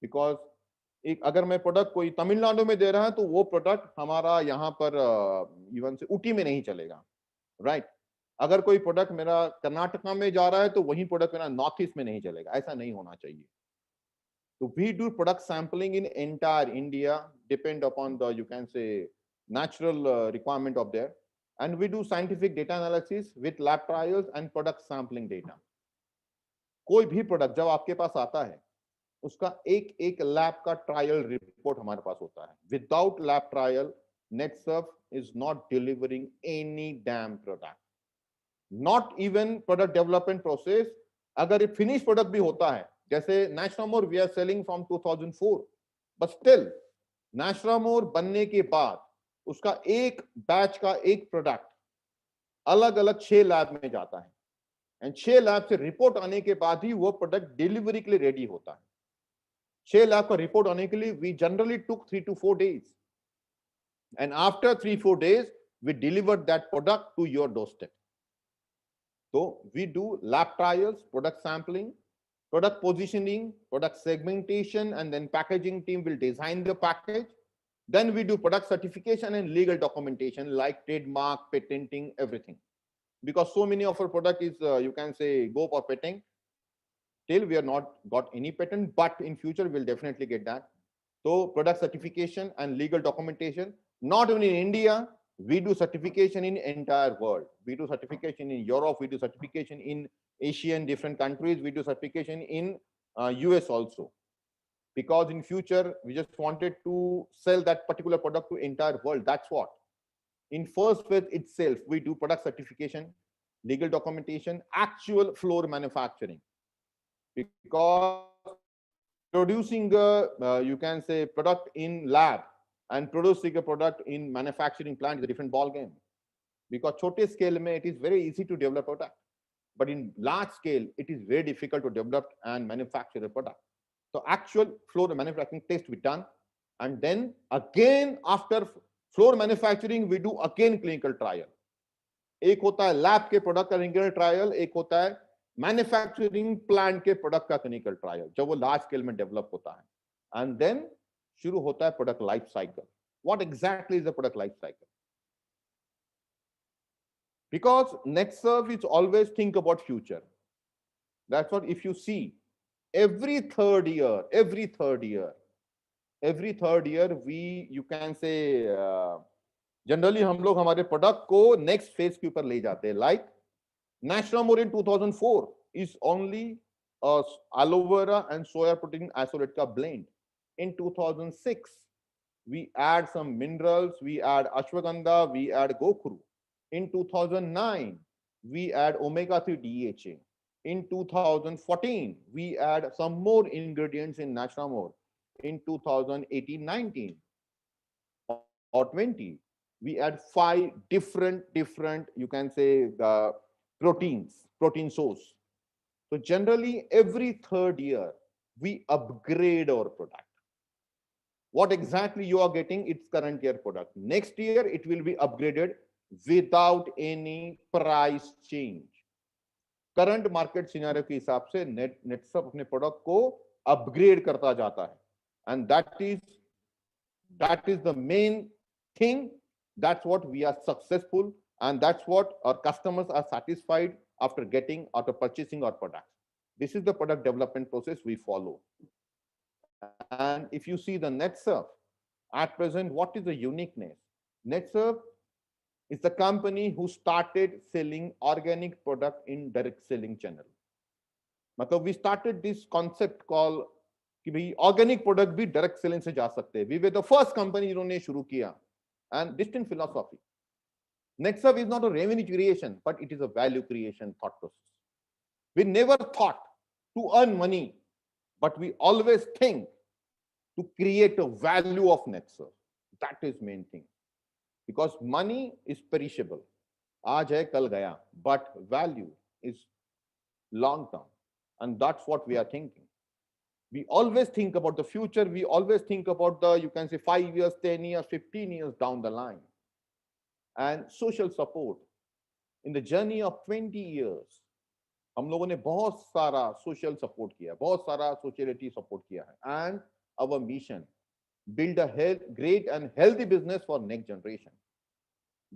because एक अगर मैं product कोई तमिलनाडु में दे रहा है तो वो product हमारा यहाँ पर इवन से ऊटी में नहीं चलेगा, राइट? अगर कोई प्रोडक्ट मेरा कर्नाटका में जा रहा है तो वही प्रोडक्ट मेरा नॉर्थ ईस्ट में नहीं चलेगा, ऐसा नहीं होना चाहिए। So we do product sampling in entire India, depend upon the, you can say, natural requirement of there. And we do scientific data analysis with lab trials and product sampling data. कोई भी product जब आपके पास आता है, उसका एक एक lab का ट्रायल रिपोर्ट हमारे पास होता है. Without lab trial, NetSurf is not delivering any damn product. Not even product development process. अगर ये फिनिश प्रोडक्ट भी होता है, जैसे Nashramore we are selling from 2004, but still Nashramore बनने के बाद उसका एक बैच का एक प्रोडक्ट अलग अलग 6 लैब में जाता है, एंड 6 लैब से रिपोर्ट आने के बाद ही वो प्रोडक्ट डिलीवरी के लिए रेडी होता है. 6 लैब का रिपोर्ट आने के लिए we generally took 3 to 4 days, and after 3-4 days we delivered that product to your doorstep. So we do lab trials, product sampling, product positioning, product segmentation, and then packaging team will design the package. Then we do product certification and legal documentation like trademark, patenting, everything. Because so many of our product is, you can say, go for patent. Till we are not got any patent, but in future we'll definitely get that. So product certification and legal documentation, not only in India, we do certification in entire world. We do certification in Europe, we do certification in Asian different countries, we do certification in US also. Because in future, we just wanted to sell that particular product to entire world. That's what. In first phase itself, we do product certification, legal documentation, actual floor manufacturing. Because producing a, you can say, product in lab and producing a product in manufacturing plant is a different ball game. Because छोटे scale में it is very easy to develop product, but in large scale it is very difficult to develop and manufacture a product. So actual floor manufacturing test we done, and then again after floor manufacturing we do again clinical trial. एक होता है lab के product का clinical trial, एक होता है manufacturing plant के product का क्लिनिकल ट्रायल जब वो लार्ज स्केल में डेवलप होता है, एंड देन शुरू होता है product life cycle. What exactly is the product life cycle? Because NetSurf is always think about future. That's what, if you see every third year we, you can say, generally हम लोग हमारे product को next phase के ऊपर ले जाते हैं. Like Nashramore in 2004 is only aloe vera and soya protein isolate ka blend. In 2006, we add some minerals, we add ashwagandha, we add gokru. In 2009, we add omega-3 DHA. In 2014, we add some more ingredients in Nashramore. In 2018-19 or 20, we add 5 different, you can say, the protein source. So generally every third year we upgrade our product. What exactly you are getting, it's current year product. Next year it will be upgraded without any price change. Current market scenario के हिसाब से NetSurf अपने product को upgrade करता जाता है, and that is the main thing. That's what we are successful. And that's what our customers are satisfied after purchasing our products. This is the product development process we follow. And if you see the NetSurf, at present, what is the uniqueness? NetSurf is the company who started selling organic product in direct selling channel. मतलब we started this concept called कि भाई organic product भी direct selling से जा सकते हैं. We were the first company जिन्होंने शुरू किया, and distinct philosophy. NetSurf is not a revenue creation, but it is a value creation thought process. We never thought to earn money, but we always think to create a value of NetSurf. That is main thing. Because money is perishable. Aaj hai, kal gaya. But value is long term. And that's what we are thinking. We always think about the future. We always think about the, you can say, 5 years, 10 years, 15 years down the line. And social support. In the journey of 20 years, हम लोगों ने बहुत सारा social support किया, बहुत सारा sociality support किया है, and our mission. Build a great and healthy business for next generation.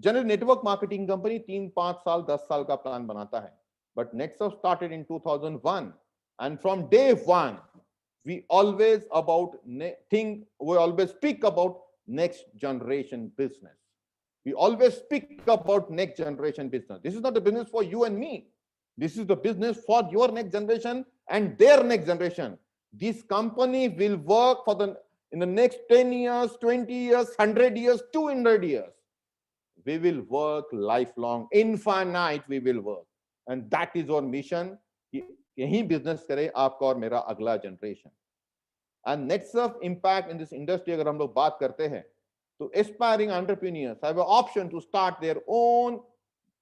General network marketing company 3-5 साल 10 साल का प्लान बनाता है, but NetSurf started in 2001, and from day one we always speak about next generation business. We always speak about next generation business. This is not a business for you and me. This is the business for your next generation and their next generation. This company will work in the next 10 years, 20 years, 100 years, 200 years. We will work lifelong, infinite we will work. And that is our mission. यही business करे आपका और मेरा अगला generation. And NetSurf impact in this industry अगर हम लोग बात करते हैं, तो aspiring entrepreneurs have an option to start their own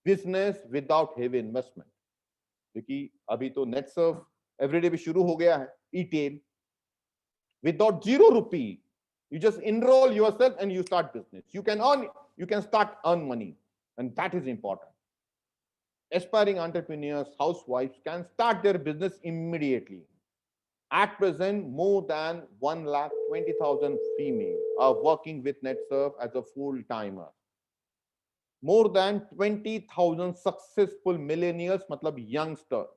business without heavy investment. क्योंकि अभी तो NetSurf everyday भी शुरू हो गया है, e-tail. Without ₹0, you just enroll yourself and you start business. You can start earn money, and that is important. Aspiring entrepreneurs, housewives can start their business immediately. At present, more than 120,000 females are working with NetSurf as a full-timer. More than 20,000 successful millennials, matlab youngsters.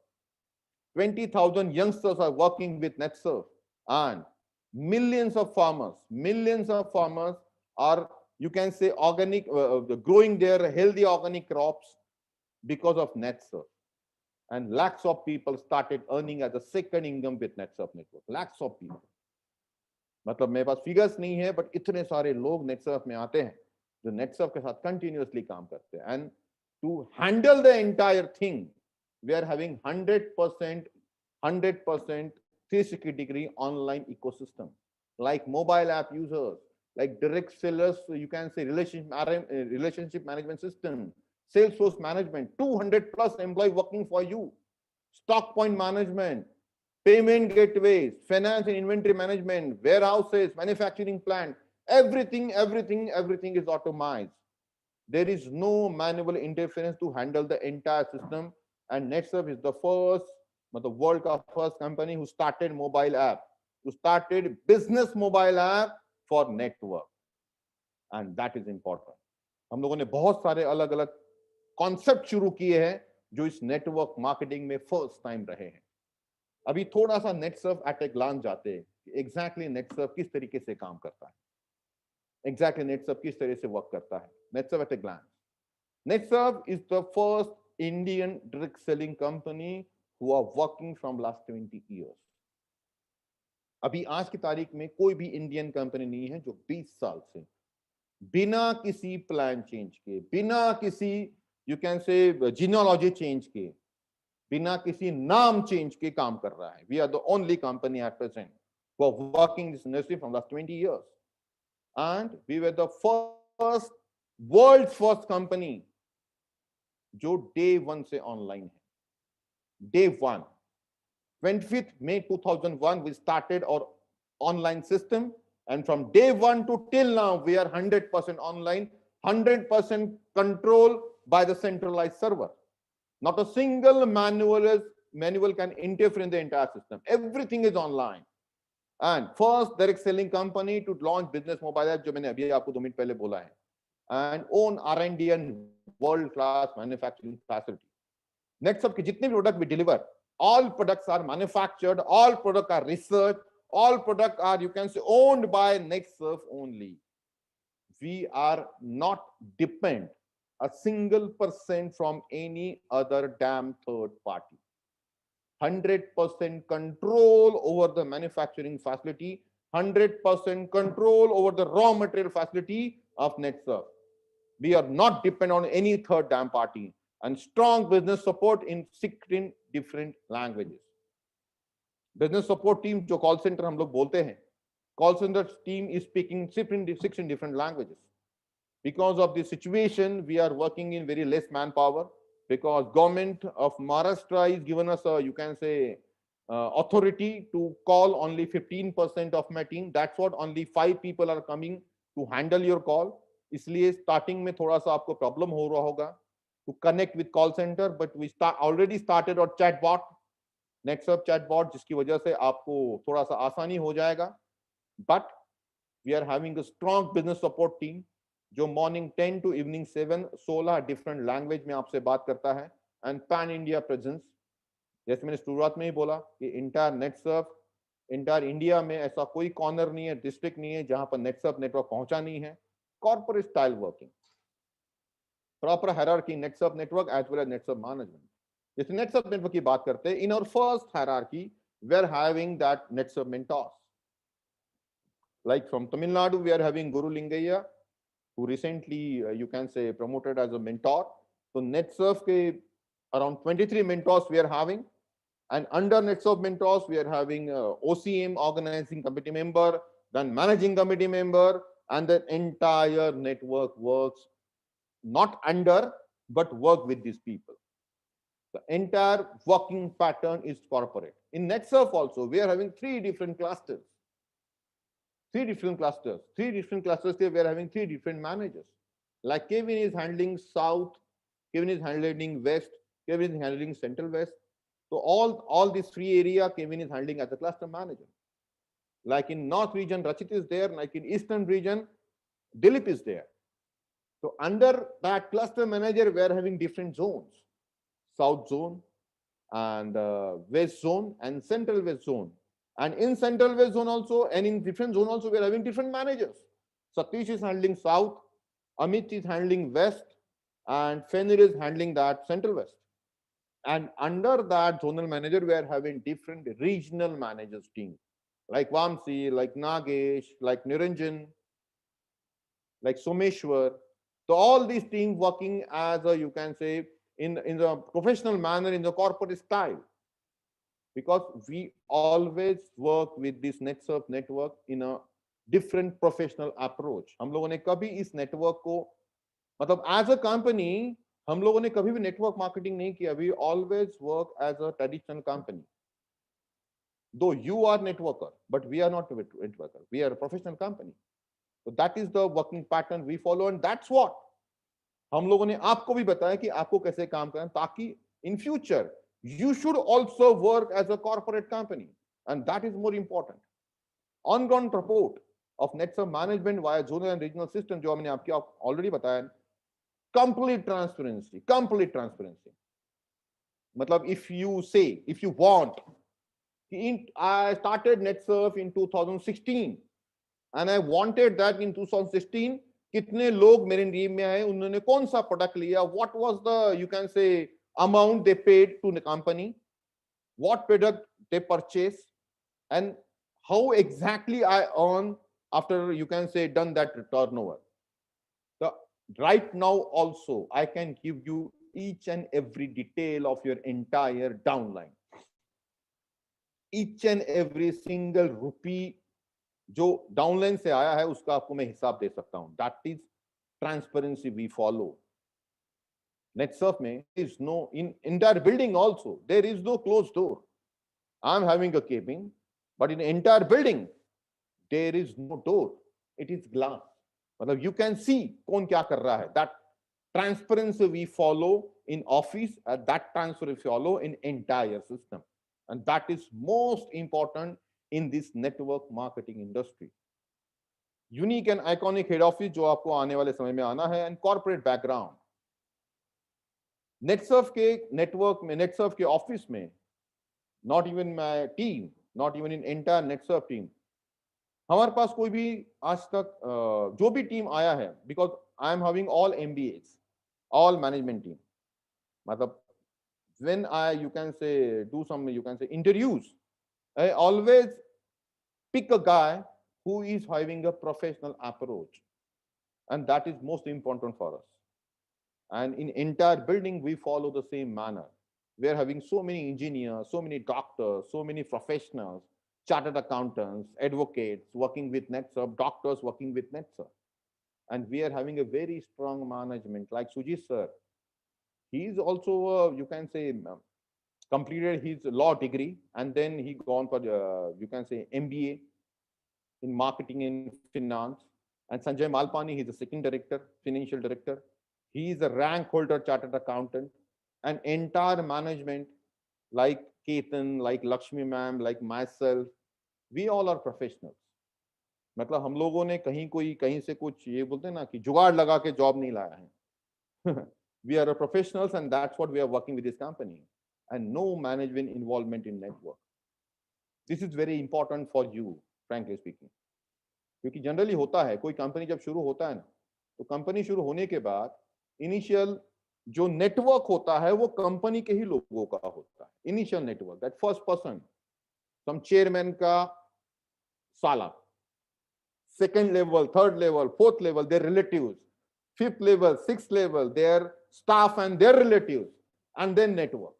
20,000 youngsters are working with NetSurf, and millions of farmers are, you can say, organic, growing their healthy organic crops because of NetSurf. And lakhs of people started earning as a second income with NetSurf network. Lakhs of people. मतलब मेरे पास figures नहीं है, but इतने सारे लोग NetSurf में आते हैं जो NetSurf के साथ कंटिन्यूअसली काम करते हैं. And to handle the entire thing, we are having 100% 360-degree online ecosystem, like mobile app users, like direct sellers, you can say relationship management system, Salesforce management, 200 plus employees working for you, stock point management, payment gateways, finance and inventory management, warehouses, manufacturing plant, everything is automated. There is no manual interference to handle the entire system, and NetSurf is the world first company who started mobile app, who started business mobile app for network, and that is important. हम लोगों ने बहुत सारे अलग अलग concept शुरू किए हैं जो इस नेटवर्क मार्केटिंग में फर्स्ट टाइम रहे हैं. अभी थोड़ा सा NetSurf एट ए ग्लांस जाते हैं कि एग्जैक्टली NetSurf किस तरीके से काम करता है, एग्जैक्टली NetSurf किस तरह से वर्क करता है. NetSurf at a glance. NetSurf is the first Indian direct selling company who are working from last 20 years. अभी आज की तारीख में कोई भी इंडियन कंपनी नहीं है जो 20 साल से बिना किसी प्लान चेंज के, बिना किसी यू कैन से जीनियोलॉजी चेंज के, बिना किसी नाम चेंज के काम कर रहा है. We are the only company at present who are working this industry from last 20 years, and we were the first world first company जो डे 1 से ऑनलाइन है. Day 1, 25th May 2001, we started our online system, and from day 1 to till now, we are 100% online, 100% control by the centralized server. Not a single manual can interfere in the entire system. Everything is online. And first direct selling company to launch business mobile app, जो मैंने अभी आपको 2 minute पहले बोला है, and own R&D and world-class manufacturing facility. NetSurf के जितने भी product we deliver, all products are manufactured, all products are researched, all products are, you can say, owned by NetSurf only. We are not depend a single % from any other damn third party. 100% control over the manufacturing facility, 100% control over the raw material facility of NetSurf. We are not dependent on any third damn party, and strong business support in 16 different languages. Business support team जो call center हम लोग बोलते हैं, call center team is speaking 16 different languages. Because of the situation, we are working in very less manpower, because government of Maharashtra is given us a, you can say, authority to call only 15% of my team. That's what only 5 people are coming to handle your call. इसलिए starting में थोड़ा सा आपको problem हो रहा होगा to connect with call center, but we already started our chatbot, NetSurf chatbot, जिसकी वजह से आपको थोड़ा सा आसानी हो जाएगा. but we are having a strong business support team जो morning 10 to evening 7 16 different language में आपसे बात करता है, and pan India presence. जैसे मैंने शुरुआत में ही बोला कि इंटायर नेटसर्फ, इंटायर इंडिया में ऐसा कोई कॉर्नर नहीं है, डिस्ट्रिक्ट नहीं है जहां पर नेटसर्फ नेटवर्क पहुंचा नहीं है. Corporate style working, proper hierarchy NetSurf network as well as NetSurf management. जैसे नेटसर्फ नेटवर्क की बात करते हैं, in our first hierarchy we are having that NetSurf mentors. Like from Tamil Nadu, we are having Guru Lingayya, who recently you can say promoted as a mentor. So NetSurf ke around 23 mentors we are having, and under NetSurf mentors we are having OCM organizing committee member, then managing committee member, and the entire network works not under but work with these people. The entire working pattern is corporate. In NetSurf also we are having three different clusters. Three different clusters here we are having three different managers. Like Kevin is handling South, Kevin is handling West, Kevin is handling Central West. So all these three area Kevin is handling as a cluster manager. Like in North region, Rachit is there. Like in Eastern region, Dilip is there. So under that cluster manager, we are having different zones. South zone and West zone and Central West zone. And in Central West zone also, and in different zone also, we are having different managers. Satish is handling South, Amit is handling West, and Fenir is handling that Central West. And under that zonal manager, we are having different regional managers team, like Vamsi, like Nagesh, like Niranjan, like Someshwar. So all these teams working as a, you can say, in the professional manner, in the corporate style. Because we always work with this NetSurf network in a different professional approach. हम लोगों ने कभी इस network को, मतलब as a company, हम लोगों ने कभी भी network marketing नहीं किया. We always work as a traditional company. Though you are networker, but we are not a networker. We are a professional company. So that is the working pattern we follow, and that's what हम लोगों ने आपको भी बताया कि आपको कैसे काम करना, ताकि in future you should also work as a corporate company, and that is more important. On-ground support of NetSurf management via zonal and regional system, जो हमने आपको already बताया, complete transparency. मतलब if you say, if you want, I started NetSurf in 2016, and I wanted that in 2016 कितने लोग मेरे team में आए, उन्होंने कौन सा प्रोडक्ट लिया, what was the, you can say, amount they paid to the company, what product they purchased, and how exactly I earn after, you can say, done that turnover. So right now also I can give you each and every detail of your entire downline. Each and every single rupee जो downline से आया है उसका आपको मैं हिसाब दे सकता हूं. That is transparency we follow. NetSurf में is no, in entire building also there is no closed door. I'm having a cabin, but in entire building there is no door. It is glass. मतलब you can see कौन क्या कर रहा है. That transparency we follow in office, that transparency we follow in entire system, and that is most important in this network marketing industry. Unique and iconic head office जो आपको आने वाले समय में आना है, and corporate background. NetSurf के network में, NetSurf के office में, not even my team, not even in entire NetSurf team, हमारे पास कोई भी आज तक जो भी team आया है, because I am having all MBAs, all management team. मतलब when I, you can say, do some, you can say, interviews, I always pick a guy who is having a professional approach, and that is most important for us. And in entire building we follow the same manner. We are having so many engineers, so many doctors, so many professionals, chartered accountants, advocates working with NetSurf, doctors working with NetSurf, and we are having a very strong management like Sujit sir. He is also you can say completed his law degree, and then he gone for you can say MBA in marketing and finance. And Sanjay Malpani, he's the second director, financial director. He is a rank holder chartered accountant, and entire management like Ketan, like Lakshmi ma'am, like myself, we all are professionals. मतलब हम लोगों ने कहीं से कुछ ये बोलते हैं ना कि जुगाड़ लगा के जॉब नहीं लाया है. We are a professionals and that's what we are working with this company, and no management involvement in network. This is very important for you, frankly speaking. क्योंकि जनरली होता है, कोई कंपनी जब शुरू होता है ना, तो कंपनी शुरू होने के बाद इनिशियल जो नेटवर्क होता है वो कंपनी के ही लोगों का होता है. Initial network, that first person, some chairman का साला, second level, third level, fourth level, their relatives, fifth level, sixth level, their staff and their relatives, and then network.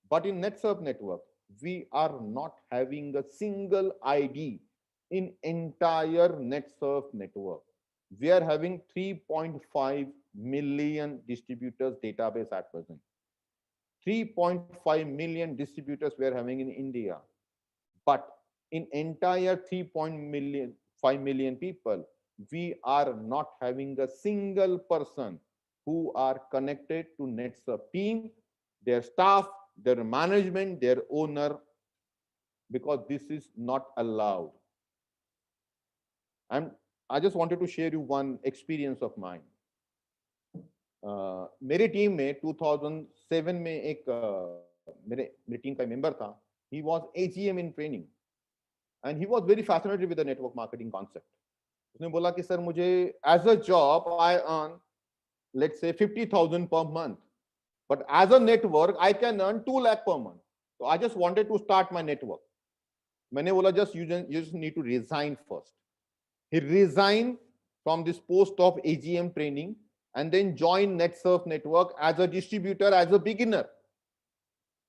But in NetSurf network, we are not having a single ID in entire NetSurf network. We are having 3.5 million distributors database at present. 3.5 million distributors we are having in India. But in entire 3.5 million people, we are not having a single person who are connected to NetSurf team, their staff, their management, their owner, because this is not allowed. And I just wanted to share you one experience of mine. मेरे team में 2007 में एक मेरे team का member था. He was AGM in training and he was very fascinated with the network marketing concept. उसने बोला कि सर मुझे as a job I earn let's say 50,000 per month, but as a network I can earn 2 lakh per month. So I just wanted to start my network. मैंने बोला just you just need to resign first. He resigned from this post of AGM training and then joined NetSurf network as a distributor, as a beginner.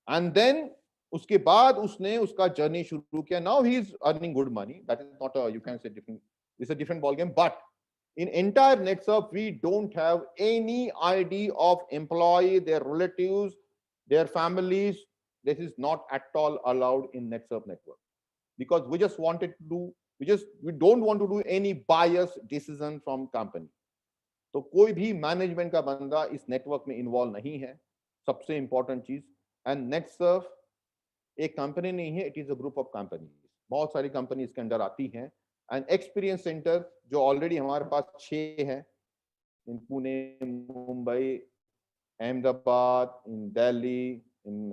And then उसके बाद उसने उसका journey शुरू किया. Now he is earning good money. That is not a, you can say different, it's a different ball game. But in entire NetSurf, we don't have any ID of employee, their relatives, their families. This is not at all allowed in NetSurf network, because we just wanted to do, we don't want to do any biased decision from company. तो कोई भी management का बंदा इस network में involve नहीं है. सबसे इंपॉर्टेंट चीज. एंड नेटसर्फ एक कंपनी नहीं है, it is a group of companies. बहुत सारी कंपनी इसके अंदर आती हैं. एंड एक्सपीरियंस सेंटर जो ऑलरेडी हमारे पास 6 हैं in Pune, Mumbai, Ahmedabad, in Delhi, in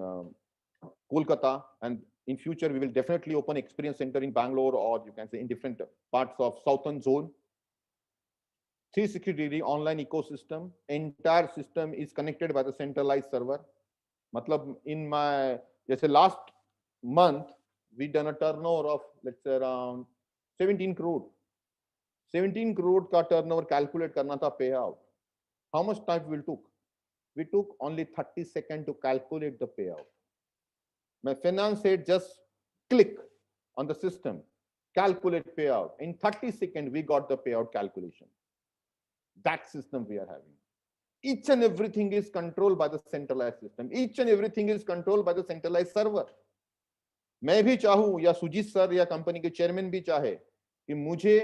Kolkata, and in future we will definitely open experience center in Bangalore, or you can say in different parts of southern zone. 360-degree online ecosystem. Entire system is connected by the centralized server. मतलब in my, जैसे last month we done a turnover of let's say around 17 crore. 17 crore का turnover calculate करना था payout. How much time we took? We took only 30 seconds to calculate the payout. My finance said just click on the system, calculate payout. In 30 seconds, we got the payout calculation. That system we are having. Each and everything is controlled by the centralized system. Each and everything is controlled by the centralized server. मैं भी चाहूं या Sujit sir या company के chairman भी चाहे कि मुझे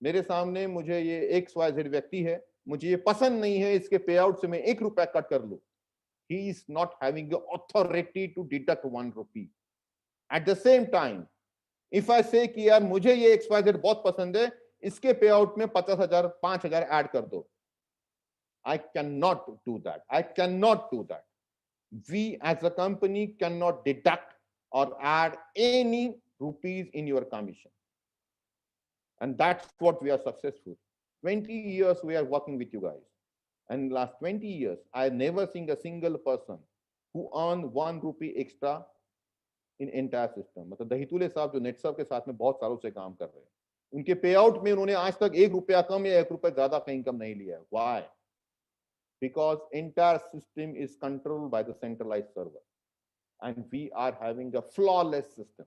मेरे सामने मुझे ये XYZ व्यक्ति है, मुझे ये पसंद नहीं है, इसके पेआउट से मैं 1 रुपया कट कर लूं. He is not having the authority to deduct 1 rupee. At the same time, if I say कि यार मुझे ये XYZ बहुत पसंद है, इसके पेआउट में 50,000 5,000 ऐड कर दो, I cannot do that. I cannot do that. We as a company cannot deduct or add any rupees in your commission. And that's what we are successful. 20 years we are working with you guys. And last 20 years, I never seen a single person who earned 1 rupee extra in entire system. मतलब दहीतुले साहब जो नेटसर्फ के साथ में बहुत सालों से काम कर रहे हैं, उनके पेआउट में उन्होंने आज तक 1 रुपया कम या 1 रुपया ज्यादा का इनकम नहीं लिया है. Why? Because entire system is controlled by the centralized server, and we are having a flawless system.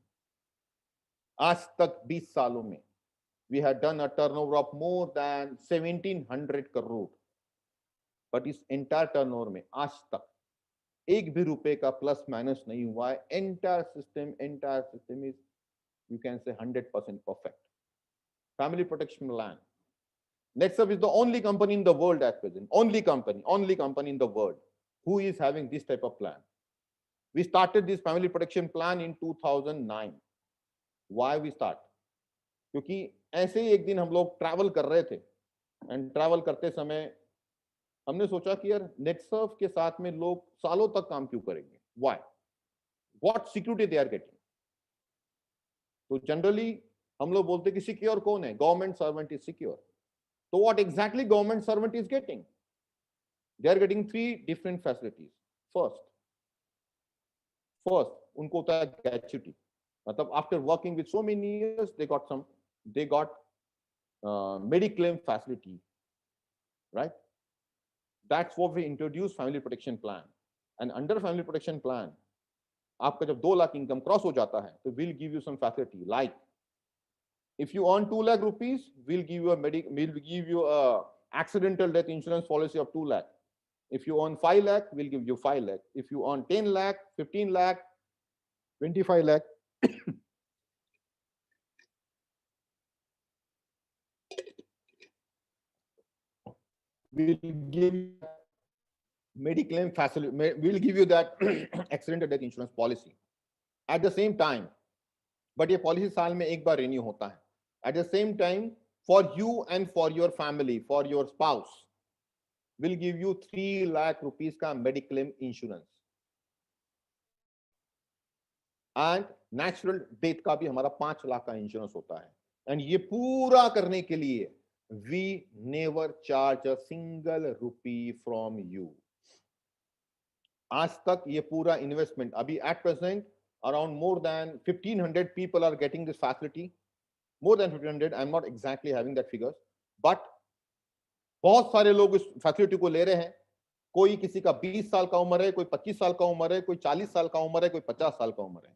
आज तक 20 सालों में we had done a turnover of more than 1,700 crore. But इस entire turnover में आज तक एक भी रुपए का प्लस माइनस नहीं हुआ है. Entire system is, you can say, 100% perfect. Family protection plan. NetSurf is the only company in the world at present, only company in the world who is having this type of plan. We started this family protection plan in 2009. Why we start? क्योंकि ऐसे ही एक दिन हम लोग travel कर रहे थे and travel करते समय हमने सोचा कि यार नेटसर्फ के साथ में लोग सालों तक काम क्यों करेंगे, why, what security they are getting. तो जनरली हम लोग बोलते कि सिक्योर कौन है, गवर्नमेंट सर्वेंट इज सिक्योर। तो what exactly government servant is getting, they are getting 3 different facilities. First उनको होता है ग्रेच्युटी, मतलब after working with so many years they got mediclaim facility, right. That's what we introduce family protection plan. And under family protection plan आपका जब 2 lakh income cross हो जाता है तो will give you some facility, like if you earn 2 lakh rupees, we'll give you a accidental death insurance policy of 2 lakh. If you earn 5 lakh, we'll give you 5 lakh. If you earn 10 lakh, 15 lakh, 25 lakh, we'll give you mediclaim facility, we'll give you that accidental death insurance policy. At the same time, but ये policy साल में एक बार renew होता है. At the same time, for you and for your family, for your spouse, will give you 3 lakh rupees का mediclaim insurance. And natural death का भी हमारा 5 लाख का इंश्योरेंस होता है. And ये पूरा करने के लिए we never charge a single rupee from you. आज तक ये पूरा इन्वेस्टमेंट, अभी at present around more than 1500 people are getting this facility. More than 1500, I'm not exactly having that figures, but बहुत सारे लोग इस फैसिलिटी को ले रहे हैं. कोई किसी का 20 साल का उम्र है, कोई 25 साल का उम्र है, कोई 40 साल का उम्र है, कोई 50 साल का उम्र है.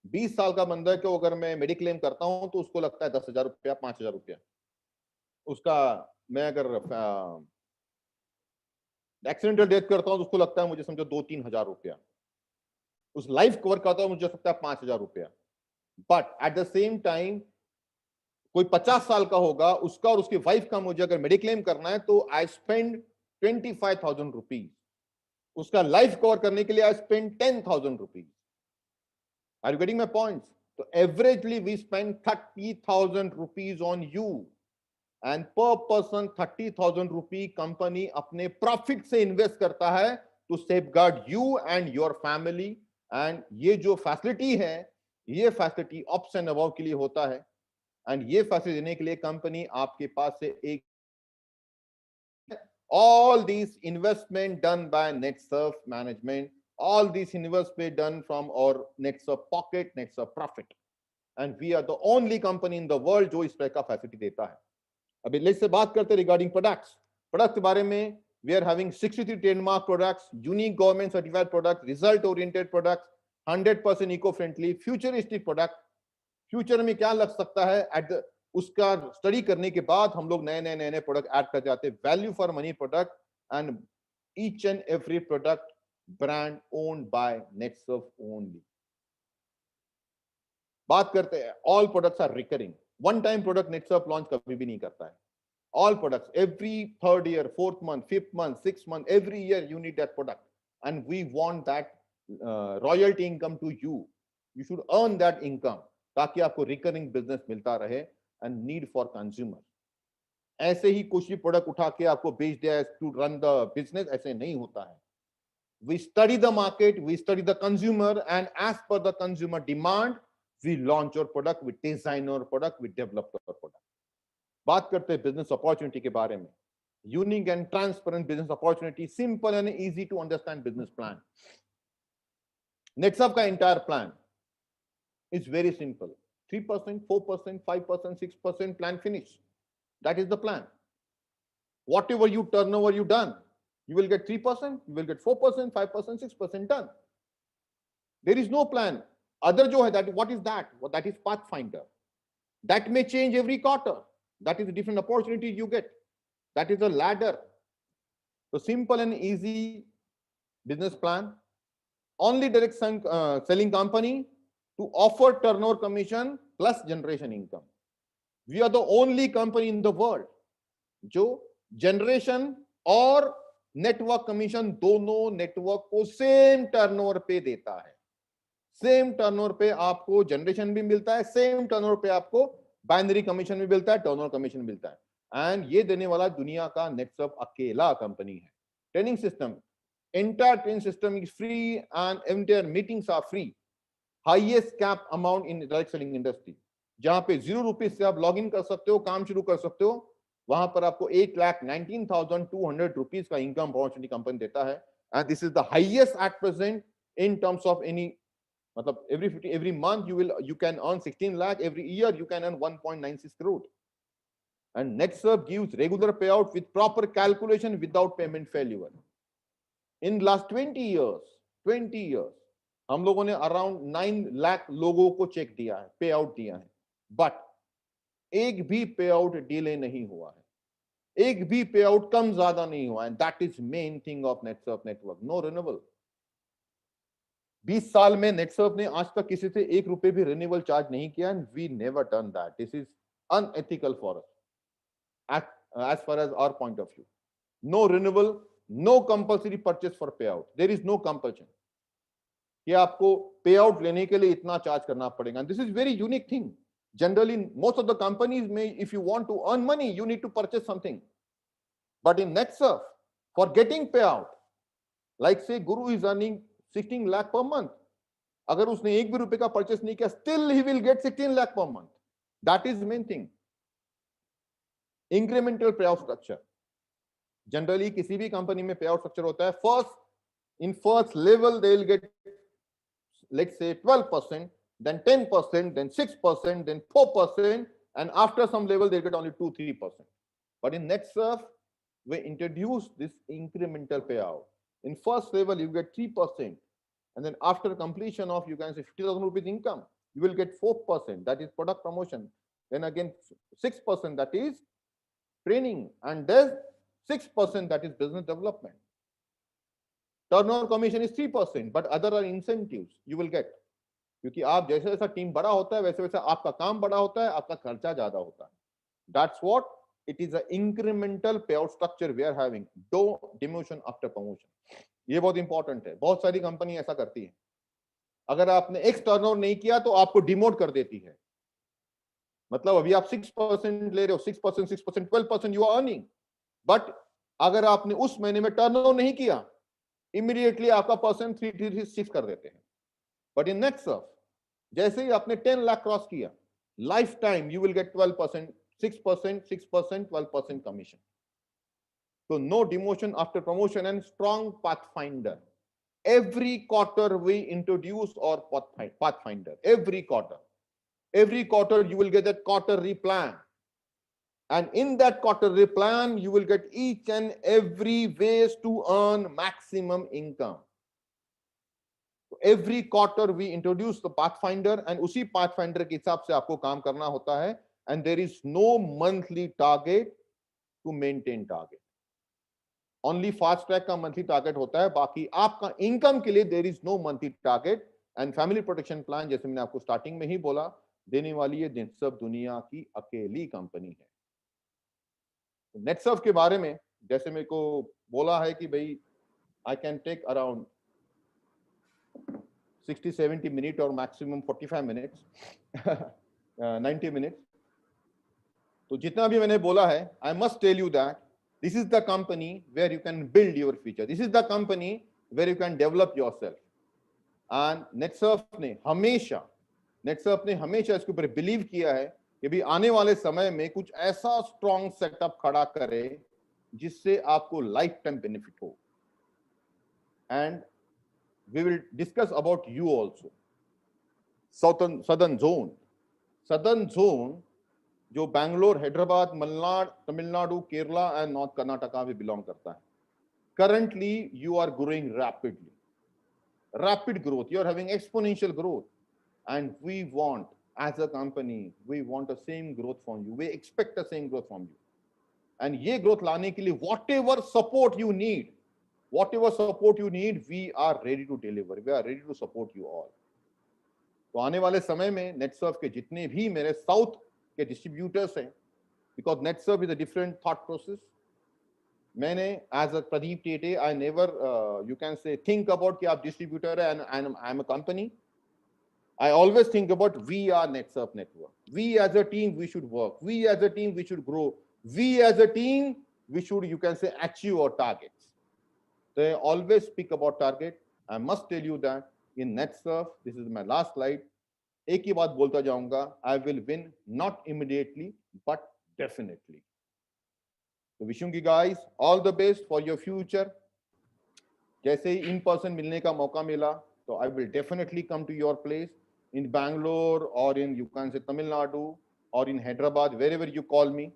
20 साल का बंदा है कि अगर मैं मेडिक्लेम करता हूं तो उसको लगता है 10,000 रुपया, 5,000 रुपया. उसका मैं अगर एक्सीडेंटल डेथ करता हूं तो उसको लगता है मुझे समझो 2-3 हजार रुपया. उस लाइफ कवर करता हूं मुझे लगता है 5,000 रुपया. But at the same time कोई 50 साल का होगा, उसका और उसकी वाइफ का मुझे अगर मेडिक्लेम करना है तो आई स्पेंड 25,000 रुपीज. उसका लाइफ कवर करने के लिए I spend 10,000 rupees. Are you getting my points? तो averagely we spend 30,000 rupees on you, and per person 30,000 rupee company अपने प्रॉफिट से इन्वेस्ट करता है to safeguard you and your family. And ये जो फैसिलिटी है, ये फैसिलिटी ऑप्स एंड अबव के लिए होता है. एंड ये फैसिलिटी देने के लिए कंपनी आपके पास से एक all these investment done by NetSurf management, all these investment done from our NetSurf pocket, NetSurf profit, and we are the only company in the world जो इस तरह का फैसिलिटी देता है. अभी लेट्स से बात करते हैं रिगार्डिंग प्रोडक्ट्स. प्रोडक्ट के बारे में we are having 63 trademark products, unique government certified products, result oriented products, 100% eco friendly, futuristic product. Future में क्या लग सकता है एट उसका स्टडी करने के बाद हम लोग नए प्रोडक्ट ऐड कर जाते हैं. Value for money product, and each and every product brand owned by Netsurf only. बात करते हैं all products are recurring. One time product Netsurf launch कभी भी नहीं करता है. All products every third year, fourth month, fifth month, six month, every year you need that product, and we want that royalty income to you. You should earn that income ताकि आपको recurring business मिलता रहे and need for consumer. ऐसे ही कुछ भी product उठा के आपको बेच दिया टू रन द बिजनेस, ऐसे नहीं होता है. We study the market, we study the consumer, and as per the consumer demand we launch your product, we design your product, we develop your product. बात करते हैं बिजनेस अपॉर्चुनिटी के बारे में. Unique and transparent business opportunity, simple and easy to understand business plan. Netsurf का entire plan is very simple. 3%, 4%, 5%, 6% plan finish. That is the plan. Whatever you turnover you done, you will get 3%, you will get 4%, 5%, 6% done. There is no plan. Other jo hai, that what is that? Well, that is Pathfinder. That may change every quarter. That is a different opportunity you get. That is a ladder. So simple and easy business plan. Only direct selling company to offer turnover commission plus generation income. We are the only company in the world जो generation और network commission दोनों network को same turnover पे देता है. Same turnover पे आपको generation भी मिलता है, सेम टर्नओवर पे आपको बाइनरी कमीशन भी मिलता है, टर्नओवर कमीशन मिलता है, एंड ये देने वाला दुनिया का नेटसर्फ अकेला कंपनी है। Training system, entire training system is free and entire meetings are free. Highest cap amount in direct selling industry, जहां पे 0 रुपीज से आप लॉग इन कर सकते हो, काम शुरू कर सकते हो, वहां पर आपको 8,19,200 रुपीज का इनकम अपॉर्चुनिटी कंपनी देता है, and this is the highest at present in terms of any, मतलब every month you can earn 16 lakh, every year you can earn 1.96 crore, and NetSurf gives regular payout with proper calculation without payment failure. In last 20 years हम लोगों ने around 9 lakh लोगों को check दिया है, पे out दिया है, बट एक भी पे आउट डिले नहीं हुआ है, एक भी पे आउट कम ज्यादा नहीं हुआ है, that is main thing of Netsurf network. No renewable, 20 साल में नेटसर्फ ने आज तक किसी से 1 रुपए भी रिन्यूअबल चार्ज नहीं किया, and we never done that. This is unethical for us as far as our point of view. No renewal, no compulsory purchase for payout. There is no compulsion कि आपको पे आउट लेने के लिए इतना चार्ज करना पड़ेगा। This is very unique thing. Generally most of the companies में if you want to earn money you need to purchase something, but in Netsurf for getting pay out, like say guru is earning 16 lakh per month, अगर उसने 1 भी रुपए का purchase नहीं किया still he will get 16 lakh per month. That is main thing. Incremental pay out structure, generally किसी भी company में पे आउट स्ट्रक्चर होता है, first level they will get let's say 12%, then 10%, then 6%, then 4%, and after some level they get only 2-3%. But in NetSurf we introduce this incremental payout. In first level you get 3%, and then after completion of, you can say, 50,000 rupees income, you will get 4%, that is product promotion, then again 6%, that is training, and then 6%, that is business development. Turnover commission is 3%, but other are incentives you will get, क्योंकि आप जैसे जैसा team बड़ा होता है वैसे वैसे आपका काम बड़ा होता है, आपका खर्चा ज्यादा होता है। That's what it is, a incremental pay out structure we are having, no demotion after promotion. ये बहुत इंपॉर्टेंट है, बहुत सारी कंपनी ऐसा करती है, अगर आपने एक्स टर्नओवर नहीं किया तो आपको डिमोट कर देती है। मतलब अभी आप 6% ले रहे हो, 6%, 12% यू आर अर्निंग, बट अगर आपने उस महीने में टर्नओवर नहीं किया इमीडिएटली आपका परसेंट 336 कर देते हैं। बट इन नेटसर्फ जैसे ही आपने 10 लाख क्रॉस किया, life time you will gate 12%, 6%, 12% commission. So no demotion after promotion, and strong pathfinder. Every quarter we introduce our pathfinder. Every quarter you will get that quarterly plan, and in that quarterly plan you will get each and every ways to earn maximum income. So every quarter we introduce the pathfinder, and उसी pathfinder के हिसाब से आपको काम करना होता है, and there is no monthly target to maintain target. Only fast track का monthly target होता है, बाकी आपका income के लिए there is no monthly target, and family protection plan जैसे मैंने आपको starting में ही बोला देने वाली ये नेटसर्फ दुनिया की अकेली कंपनी है। नेटसर्फ के बारे में जैसे मेरे को बोला है कि भाई I can take around 60-70 minutes or maximum 45 minutes 90 minutes, तो जितना भी मैंने बोला है I must tell you that this is the company where you can build your future. This is the company where you can develop yourself. And Netsurf ने हमेशा इसके ऊपर बिलीव किया है कि भी आने वाले समय में कुछ ऐसा स्ट्रॉन्ग सेटअप खड़ा करे जिससे आपको लाइफ टाइम बेनिफिट हो। And we will discuss about you also. Southern zone जो बैंगलोर, हैदराबाद, मलनाड, तमिलनाडु, केरला एंड नॉर्थ कर्नाटका में बिलोंग करता है। Currently you are growing rapidly, rapid growth, you are having exponential growth, and we want, as a company, we want the same growth from you, we expect the same growth from you, and ye growth lane ke liye whatever support you need, we are ready to deliver, we are ready to support you all. तो आने वाले समय में नेटसर्फ के जितने भी मेरे south के डिस्ट्रीब्यूटर्स हैं, because NetSurf is a different thought process, मैंने as a Pradeep Tete I never you can say think about कि आप डिस्ट्रीब्यूटर है and I am a company. I always think about we are NetSurf Network. We as a team, we should work. We as a team, we should grow. We as a team, we should, you can say, achieve our targets. They always speak about target. I must tell you that in NetSurf, this is my last slide. एक ही बात बोलता जाऊंगा, I will win not immediately, but definitely. So wishing you guys all the best for your future. जैसे ही in person मिलने का मौका मिला, so I will definitely come to your place in Bangalore or in, you can say, Tamil Nadu or in Hyderabad, wherever you call me,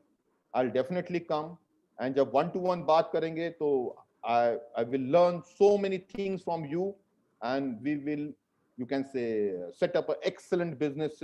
I'll definitely come. And जब one-to-one बात करेंगे, तो I will learn so many things from you, and we will, you can say, set up an excellent business system.